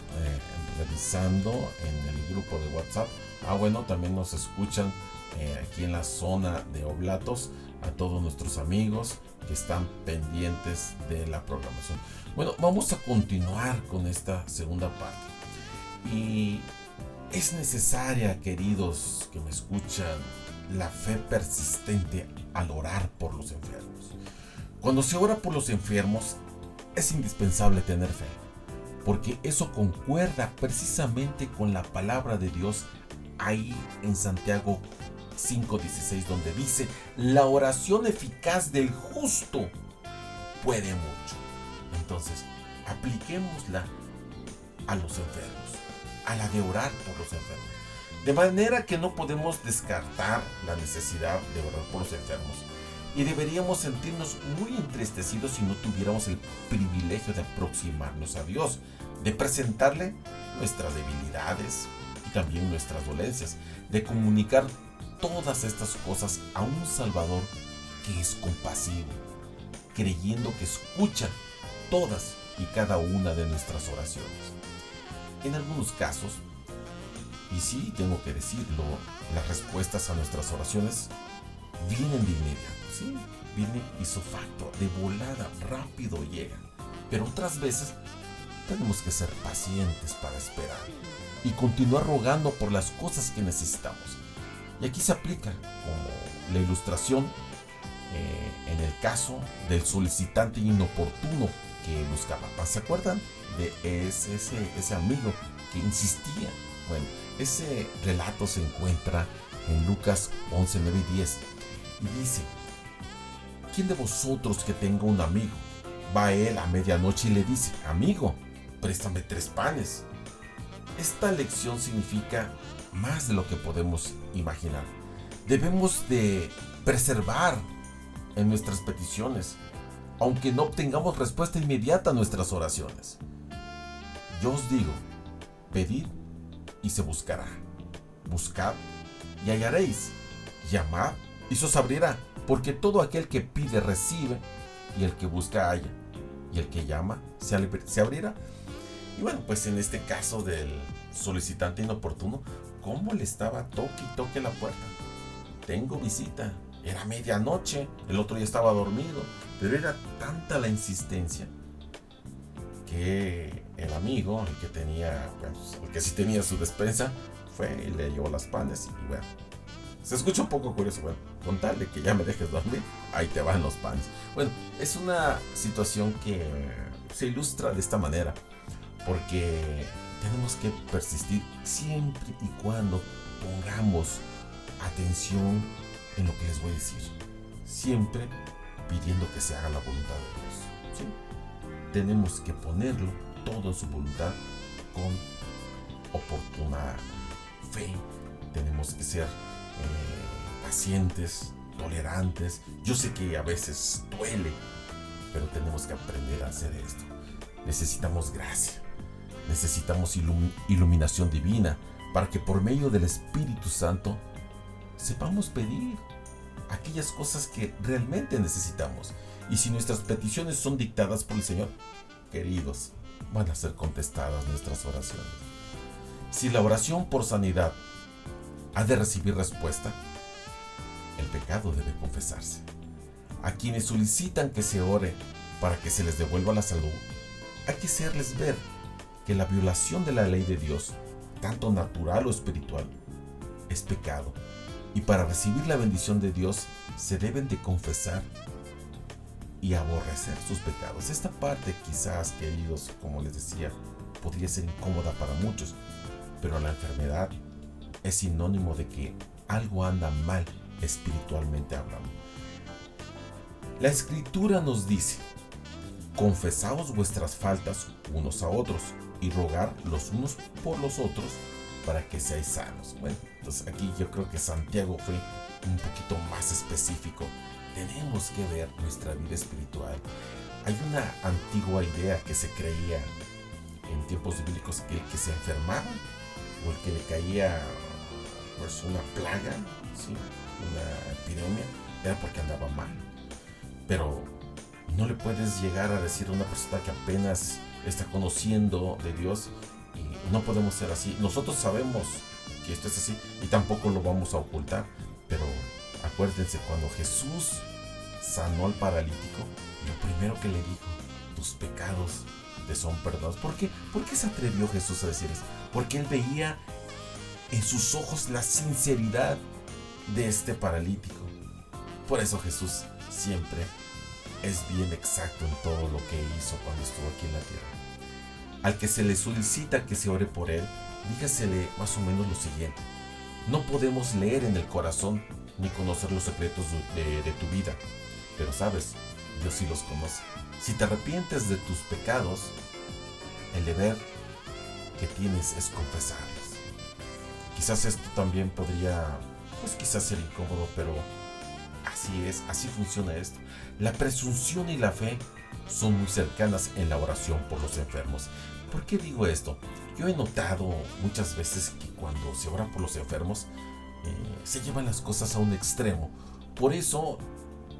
revisando en el grupo de WhatsApp. Bueno, también nos escuchan aquí en la zona de Oblatos, a todos nuestros amigos que están pendientes de la programación. Bueno, vamos a continuar con esta segunda parte. Y es necesaria, queridos que me escuchan, la fe persistente al orar por los enfermos. Cuando se ora por los enfermos, es indispensable tener fe, porque eso concuerda precisamente con la palabra de Dios ahí en Santiago 5:16, donde dice: la oración eficaz del justo puede mucho. Entonces, apliquémosla a los enfermos, a la de orar por los enfermos. De manera que no podemos descartar la necesidad de orar por los enfermos. Y deberíamos sentirnos muy entristecidos si no tuviéramos el privilegio de aproximarnos a Dios, de presentarle nuestras debilidades y también nuestras dolencias, de comunicar todas estas cosas a un Salvador que es compasivo, creyendo que escucha todas y cada una de nuestras oraciones. En algunos casos, y sí tengo que decirlo, las respuestas a nuestras oraciones vienen de inmediato, ¿sí? Viene ipso facto, de volada, rápido llegan. Pero otras veces tenemos que ser pacientes para esperar y continuar rogando por las cosas que necesitamos. Y aquí se aplica como la ilustración en el caso del solicitante inoportuno que buscaba paz. ¿Se acuerdan de ese amigo que insistía? Bueno, ese relato se encuentra en Lucas 11, 9 y 10. Y dice: ¿quién de vosotros que tenga un amigo va a él a medianoche y le dice: amigo, préstame 3 panes? Esta lección significa más de lo que podemos imaginar. Debemos de perseverar en nuestras peticiones, aunque no obtengamos respuesta inmediata a nuestras oraciones. Yo os digo: pedid y se buscará, buscad y hallaréis, llamad y se os abrirá, porque todo aquel que pide recibe, y el que busca halla, y el que llama se abrirá. Y bueno, pues en este caso del solicitante inoportuno, ¿cómo le estaba toque y toque la puerta? Tengo visita. Era medianoche, el otro ya estaba dormido, pero era tanta la insistencia que el amigo, el que tenía, pues, el que sí tenía su despensa, fue y le llevó las panes. Y bueno, se escucha un poco curioso, bueno, con tal de que ya me dejes dormir, ahí te van los panes. Bueno, es una situación que se ilustra de esta manera, porque tenemos que persistir siempre y cuando pongamos atención en lo que les voy a decir. Siempre pidiendo que se haga la voluntad de Dios. ¿Sí? Tenemos que ponerlo todo en su voluntad con oportuna fe. Tenemos que ser pacientes, tolerantes. Yo sé que a veces duele, pero tenemos que aprender a hacer esto. Necesitamos gracia, necesitamos iluminación divina para que por medio del Espíritu Santo sepamos pedir aquellas cosas que realmente necesitamos. Y si nuestras peticiones son dictadas por el Señor, queridos, van a ser contestadas nuestras oraciones. Si la oración por sanidad ha de recibir respuesta, el pecado debe confesarse. A quienes solicitan que se ore para que se les devuelva la salud, hay que hacerles ver que la violación de la ley de Dios, tanto natural o espiritual, es pecado. Y para recibir la bendición de Dios se deben de confesar y aborrecer sus pecados. Esta parte quizás, queridos, como les decía, podría ser incómoda para muchos, pero la enfermedad es sinónimo de que algo anda mal espiritualmente hablando. La Escritura nos dice: confesaos vuestras faltas unos a otros y rogar los unos por los otros para que seáis sanos. Bueno, entonces aquí yo creo que Santiago fue un poquito más específico. Tenemos que ver nuestra vida espiritual. Hay una antigua idea que se creía en tiempos bíblicos que el que se enfermaba o el que le caía pues una plaga, ¿sí?, una epidemia, era porque andaba mal. Pero no le puedes llegar a decir a una persona que apenas está conociendo de Dios, y no podemos ser así. Nosotros sabemos que esto es así y tampoco lo vamos a ocultar, pero acuérdense, cuando Jesús sanó al paralítico, lo primero que le dijo: tus pecados te son perdonados. ¿Por qué? ¿Por qué se atrevió Jesús a decir eso? Porque él veía en sus ojos la sinceridad de este paralítico. Por eso Jesús siempre es bien exacto en todo lo que hizo cuando estuvo aquí en la tierra. Al que se le solicita que se ore por él, dígasele más o menos lo siguiente: no podemos leer en el corazón ni conocer los secretos de tu vida, pero sabes, Dios sí los conoce. Si te arrepientes de tus pecados, el deber que tienes es confesarlos. Quizás esto también podría, pues quizás ser incómodo, pero así es, así funciona esto. La presunción y la fe son muy cercanas en la oración por los enfermos. ¿Por qué digo esto? Yo he notado muchas veces que cuando se ora por los enfermos, se llevan las cosas a un extremo. Por eso,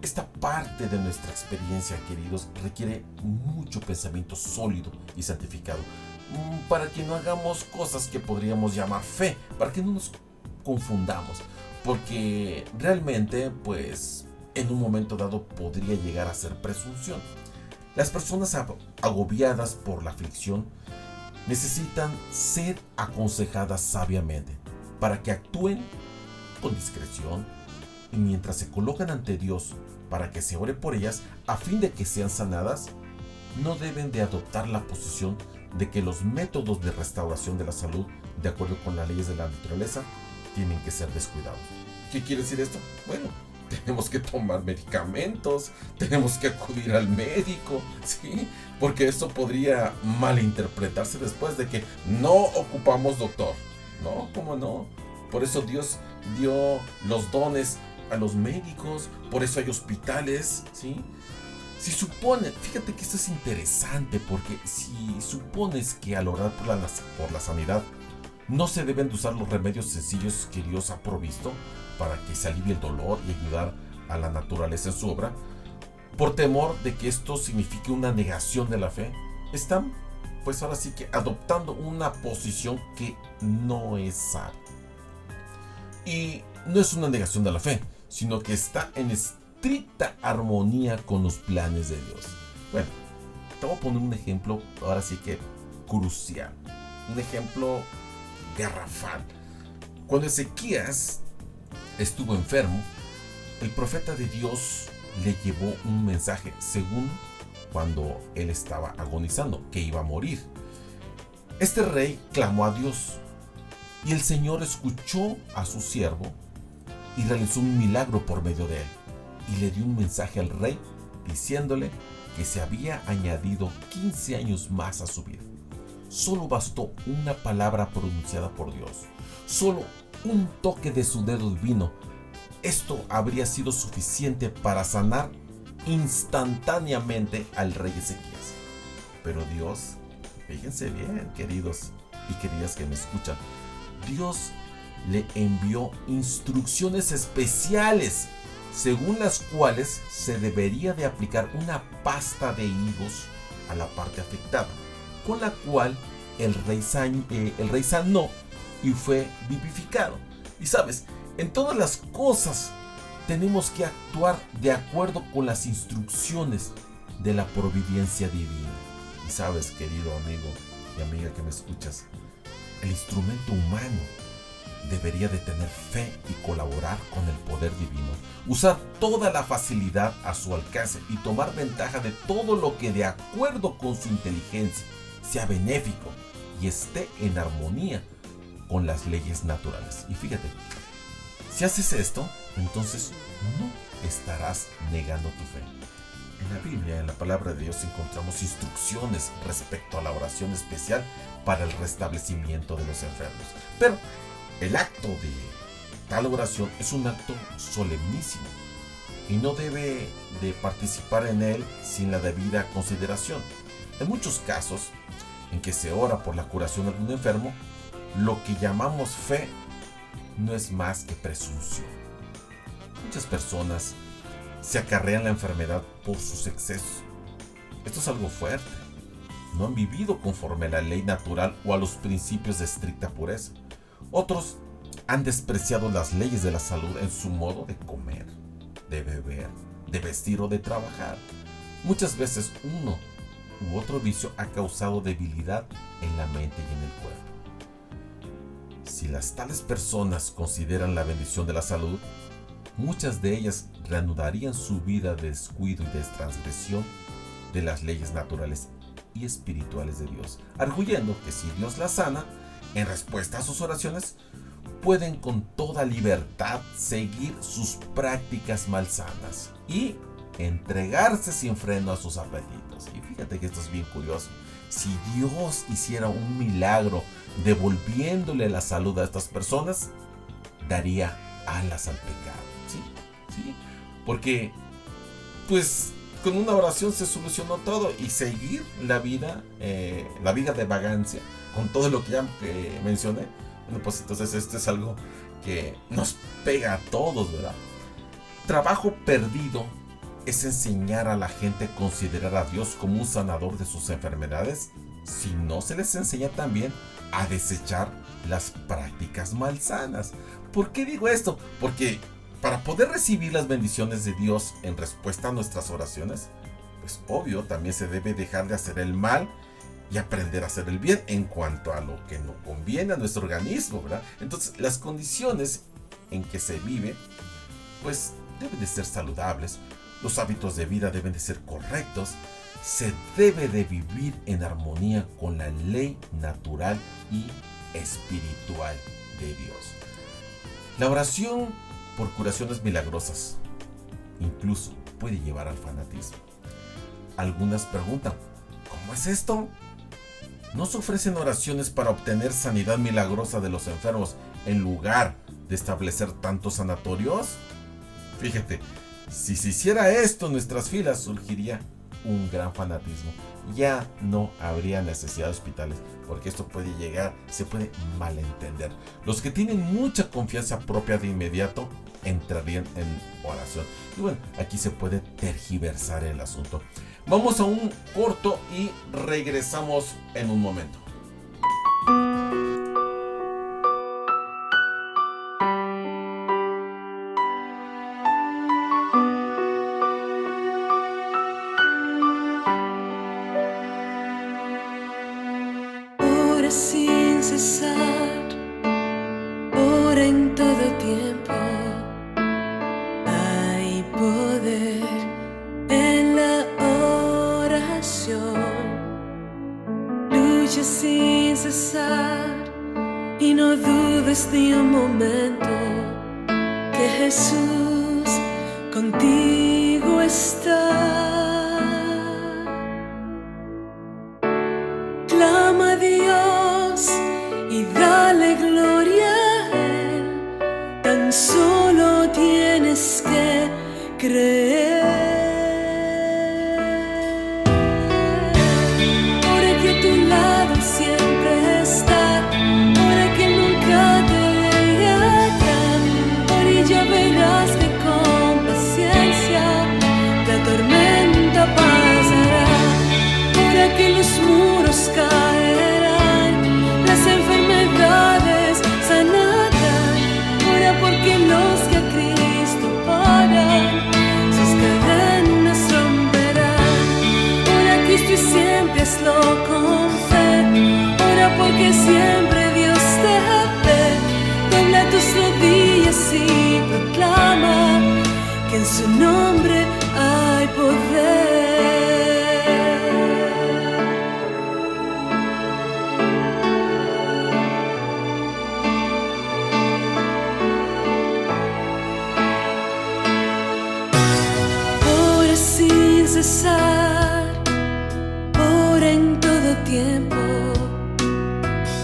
esta parte de nuestra experiencia, queridos, requiere mucho pensamiento sólido y santificado, para que no hagamos cosas que podríamos llamar fe, para que no nos confundamos, porque realmente, pues, en un momento dado podría llegar a ser presunción. Las personas agobiadas por la aflicción necesitan ser aconsejadas sabiamente para que actúen con discreción, y mientras se colocan ante Dios para que se ore por ellas a fin de que sean sanadas, no deben de adoptar la posición de que los métodos de restauración de la salud, de acuerdo con las leyes de la naturaleza, tienen que ser descuidados. ¿Qué quiere decir esto? Bueno, tenemos que tomar medicamentos, tenemos que acudir al médico, ¿sí? Porque eso podría malinterpretarse después de que no ocupamos doctor. No, ¿cómo no? Por eso Dios dio los dones a los médicos, por eso hay hospitales, ¿sí? Si supones, fíjate que esto es interesante, porque si supones que al orar por la sanidad no se deben de usar los remedios sencillos que Dios ha provisto para que se alivie el dolor y ayudar a la naturaleza en su obra, por temor de que esto signifique una negación de la fe, están pues ahora sí que adoptando una posición que no es sabia. Y no es una negación de la fe, sino que está en estricta armonía con los planes de Dios. Bueno, te voy a poner un ejemplo ahora sí que crucial, un ejemplo garrafal. Cuando Ezequías estuvo enfermo, el profeta de Dios le llevó un mensaje según cuando él estaba agonizando, que iba a morir. Este rey clamó a Dios y el Señor escuchó a su siervo y realizó un milagro por medio de él. Y le dio un mensaje al rey diciéndole que se había añadido 15 años más a su vida. Solo bastó una palabra pronunciada por Dios, solo un toque de su dedo divino. Esto habría sido suficiente para sanar instantáneamente al rey Ezequías. Pero Dios, fíjense bien, queridos y queridas que me escuchan, Dios le envió instrucciones especiales según las cuales se debería de aplicar una pasta de higos a la parte afectada, con la cual el rey sanó y fue vivificado. Y sabes, en todas las cosas tenemos que actuar de acuerdo con las instrucciones de la providencia divina. Y sabes, querido amigo y amiga que me escuchas, el instrumento humano debería de tener fe y colaborar con el poder divino, usar toda la facilidad a su alcance y tomar ventaja de todo lo que de acuerdo con su inteligencia sea benéfico y esté en armonía con las leyes naturales. Y fíjate, si haces esto, entonces no estarás negando tu fe. En la Biblia, en la palabra de Dios, encontramos instrucciones respecto a la oración especial para el restablecimiento de los enfermos. Pero el acto de tal oración es un acto solemnísimo y no debe de participar en él sin la debida consideración. En muchos casos en que se ora por la curación de un enfermo, lo que llamamos fe no es más que presunción. Muchas personas se acarrean la enfermedad por sus excesos. Esto es algo fuerte. No han vivido conforme a la ley natural o a los principios de estricta pureza. Otros han despreciado las leyes de la salud en su modo de comer, de beber, de vestir o de trabajar. Muchas veces uno u otro vicio ha causado debilidad en la mente y en el cuerpo. Si las tales personas consideran la bendición de la salud, muchas de ellas reanudarían su vida de descuido y de transgresión de las leyes naturales y espirituales de Dios, arguyendo que si Dios las sana, en respuesta a sus oraciones, pueden con toda libertad seguir sus prácticas malsanas y entregarse sin freno a sus apetitos. Y fíjate que esto es bien curioso. Si Dios hiciera un milagro devolviéndole la salud a estas personas, daría alas al pecado. ¿Sí? Porque, pues, con una oración se solucionó todo y seguir la vida de vagancia, con todo lo que ya mencioné. Bueno, pues entonces esto es algo que nos pega a todos, ¿verdad? Trabajo perdido es enseñar a la gente a considerar a Dios como un sanador de sus enfermedades, si no se les enseña también a desechar las prácticas malsanas. ¿Por qué digo esto? Porque para poder recibir las bendiciones de Dios en respuesta a nuestras oraciones, pues obvio, también se debe dejar de hacer el mal y aprender a hacer el bien en cuanto a lo que nos conviene a nuestro organismo, ¿verdad? Entonces, las condiciones en que se vive, pues deben de ser saludables, los hábitos de vida deben de ser correctos, se debe de vivir en armonía con la ley natural y espiritual de Dios. La oración por curaciones milagrosas incluso puede llevar al fanatismo. Algunas preguntan, ¿cómo es esto? ¿No se ofrecen oraciones para obtener sanidad milagrosa de los enfermos en lugar de establecer tantos sanatorios? Fíjate, si se hiciera esto en nuestras filas, surgiría un gran fanatismo. Ya no habría necesidad de hospitales, porque esto se puede malentender. Los que tienen mucha confianza propia de inmediato entrarían en oración. Y bueno, aquí se puede tergiversar el asunto. Vamos a un corto y regresamos en un momento. Ora sin cesar, ora en todo tiempo. Hay poder en la oración. Lucha sin cesar y no dudes ni un momento que Jesús contigo está. Clama a Dios y dale gloria a Él. Tan solo tienes que creer. Porque a tu lado siempre está. Para que nunca te deje atrás. Por ya verás que con paciencia la tormenta pasará. Para que los muros caerán, las enfermedades sanarán. Ora porque los que a Cristo oran, sus cadenas romperán. Ora a Cristo y siempre hazlo con fe. Ora porque siempre Dios te ve. Dobla tus rodillas y proclama que en su nombre hay poder. Ora sin cesar, ora en todo tiempo.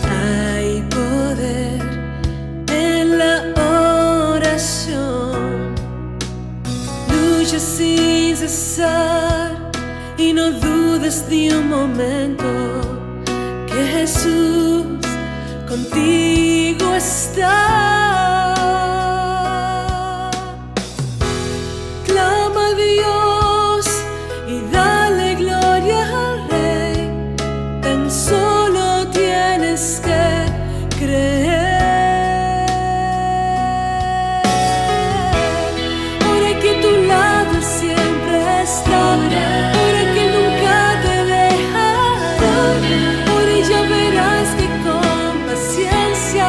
Hay poder en la oración. Lucha sin cesar y no dudes ni un momento que Jesús contigo está. Clama a Dios y dale gloria al Rey. Tan solo tienes que creer. Ora que a tu lado siempre está. Ora que nunca te dejará. Ora y ya verás que con paciencia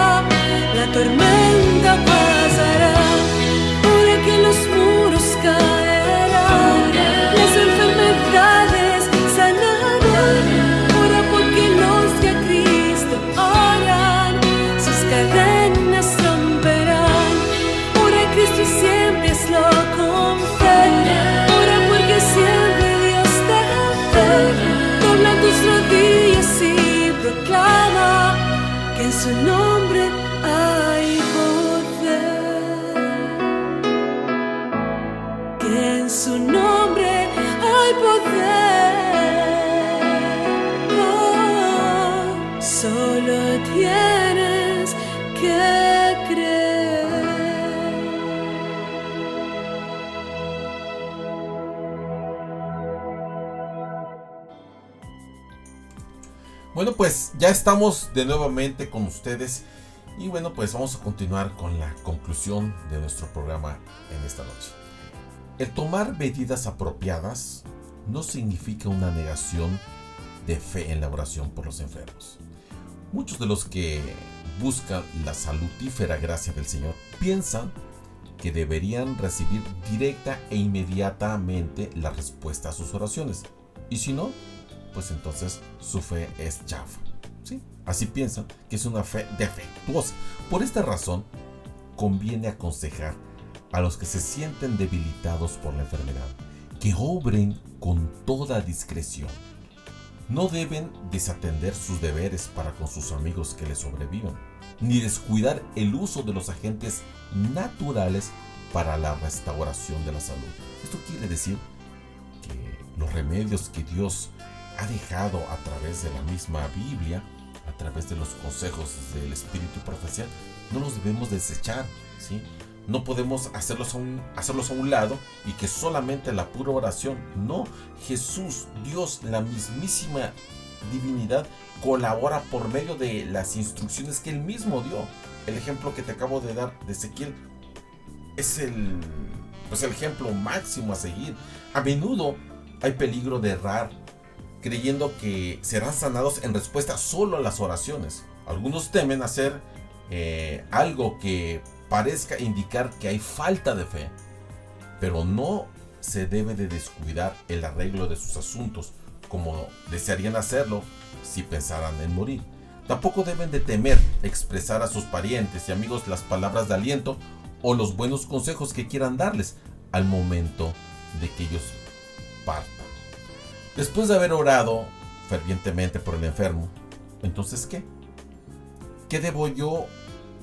la tormenta pasará. Ora que los muros caerán, las enfermedades sanarán. Ora porque los que a Cristo oran, sus cadenas romperán. Ora a Cristo y siempre hazlo con fe. Ora porque siempre Dios te ve. Dobla tus rodillas y proclama que en su nombre hay poder. Que en su nombre hay poder. Oh, solo tienes que creer. Bueno, pues ya estamos de nuevamente con ustedes y bueno, pues vamos a continuar con la conclusión de nuestro programa en esta noche. El tomar medidas apropiadas no significa una negación de fe en la oración por los enfermos. Muchos de los que buscan la salutífera gracia del Señor piensan que deberían recibir directa e inmediatamente la respuesta a sus oraciones. Y si no, pues entonces su fe es chafa. ¿Sí? Así piensan que es una fe defectuosa. Por esta razón, conviene aconsejar a los que se sienten debilitados por la enfermedad que obren con toda discreción. No deben desatender sus deberes para con sus amigos que les sobrevivan, ni descuidar el uso de los agentes naturales para la restauración de la salud. Esto quiere decir que los remedios que Dios ha dejado a través de la misma Biblia, a través de los consejos del Espíritu y profecía, no los debemos desechar, ¿sí? No podemos hacerlos a un lado y que solamente la pura oración. No, Jesús, Dios, la mismísima divinidad, colabora por medio de las instrucciones que Él mismo dio. El ejemplo que te acabo de dar de Ezequiel es el ejemplo máximo a seguir. A menudo hay peligro de errar, creyendo que serán sanados en respuesta solo a las oraciones. Algunos temen hacer algo que parezca indicar que hay falta de fe, pero no se debe de descuidar el arreglo de sus asuntos como desearían hacerlo si pensaran en morir. Tampoco deben de temer expresar a sus parientes y amigos las palabras de aliento o los buenos consejos que quieran darles al momento de que ellos partan. Después de haber orado fervientemente por el enfermo, entonces ¿qué? ¿Qué debo yo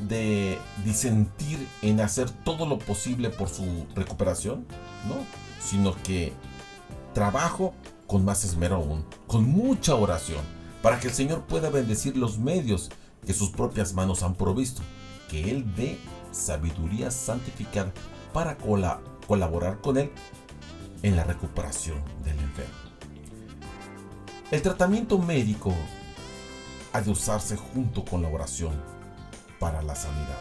de disentir en hacer todo lo posible por su recuperación? No, sino que trabajo con más esmero aún, con mucha oración, para que el Señor pueda bendecir los medios que sus propias manos han provisto, que Él dé sabiduría santificada para colaborar con Él en la recuperación del enfermo. El tratamiento médico ha de usarse junto con la oración para la sanidad.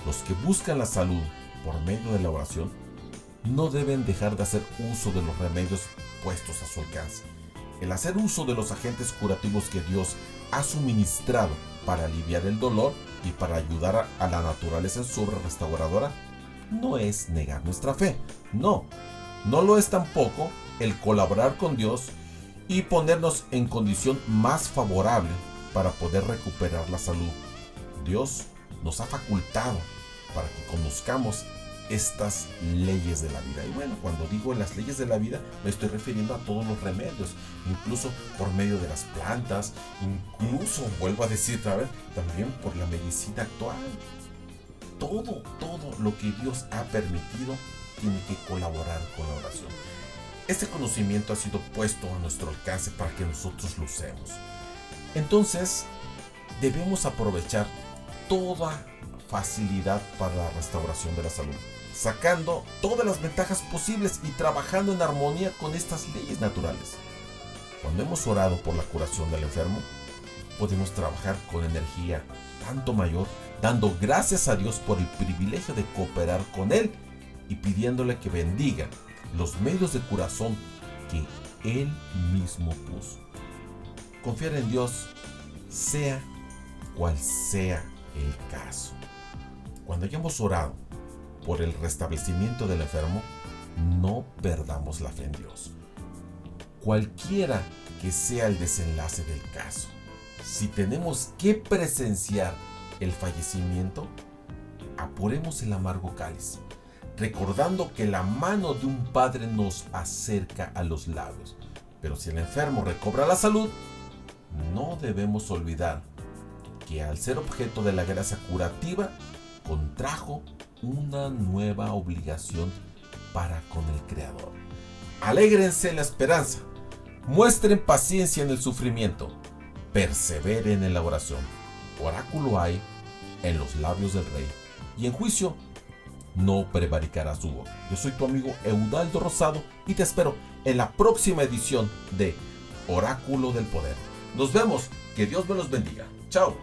Los que buscan la salud por medio de la oración no deben dejar de hacer uso de los remedios puestos a su alcance. El hacer uso de los agentes curativos que Dios ha suministrado para aliviar el dolor y para ayudar a la naturaleza en su obra restauradora no es negar nuestra fe. No lo es tampoco el colaborar con Dios y ponernos en condición más favorable para poder recuperar la salud. Dios nos ha facultado para que conozcamos estas leyes de la vida. Y bueno, cuando digo las leyes de la vida, me estoy refiriendo a todos los remedios, incluso por medio de las plantas, incluso, vuelvo a decir otra vez, también por la medicina actual. Todo lo que Dios ha permitido tiene que colaborar con la oración. Este conocimiento ha sido puesto a nuestro alcance para que nosotros lo usemos. Entonces, debemos aprovechar toda facilidad para la restauración de la salud, sacando todas las ventajas posibles y trabajando en armonía con estas leyes naturales. Cuando hemos orado por la curación del enfermo, podemos trabajar con energía tanto mayor, dando gracias a Dios por el privilegio de cooperar con Él y pidiéndole que bendiga los medios de curación que Él mismo puso. Confiar en Dios, sea cual sea el caso. Cuando hayamos orado por el restablecimiento del enfermo, no perdamos la fe en Dios. Cualquiera que sea el desenlace del caso, si tenemos que presenciar el fallecimiento, apuremos el amargo cáliz, recordando que la mano de un padre nos acerca a los labios. Pero si el enfermo recobra la salud, no debemos olvidar que al ser objeto de la gracia curativa, contrajo una nueva obligación para con el Creador. Alégrense en la esperanza, muestren paciencia en el sufrimiento, perseveren en la oración. Oráculo hay en los labios del Rey, y en juicio no prevaricará su boca. Yo soy tu amigo Eudaldo Rosado y te espero en la próxima edición de Oráculo del Poder. Nos vemos, que Dios me los bendiga. Chao.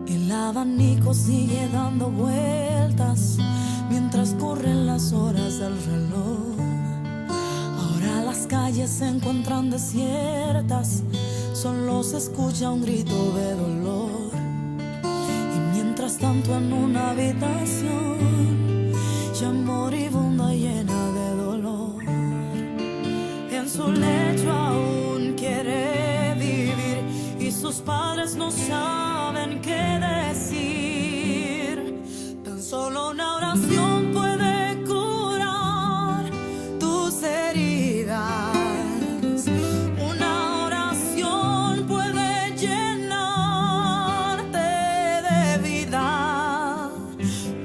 El abanico sigue dando vueltas mientras corren las horas del reloj. Ahora las calles se encuentran desiertas, solo se escucha un grito de dolor. Y mientras tanto en una habitación ya moribunda llena de dolor, en su lecho aún quiere vivir y sus padres no saben qué decir. Tan solo una oración puede curar tus heridas. Una oración puede llenarte de vida.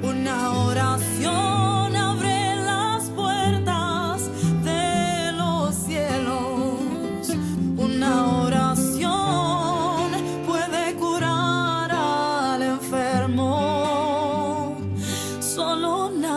Una oración abre las puertas de los cielos. Una oración puede curar al enfermo. Solo una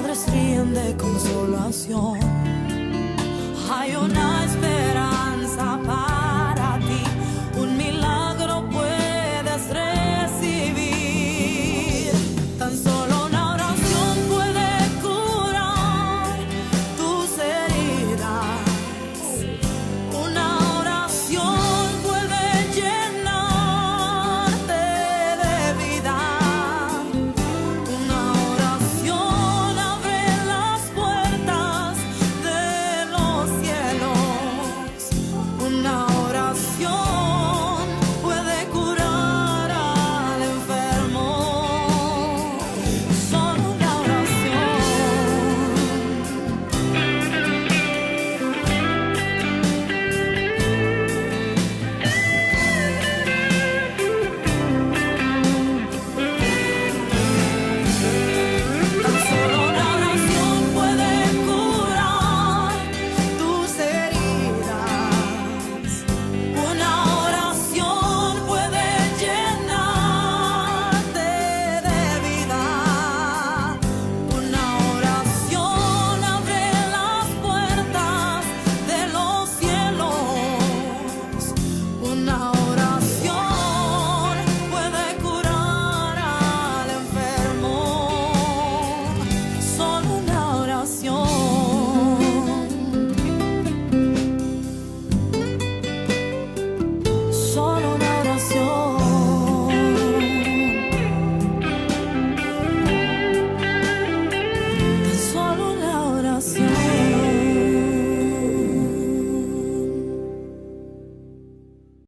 padres ríen de consolación. Hay una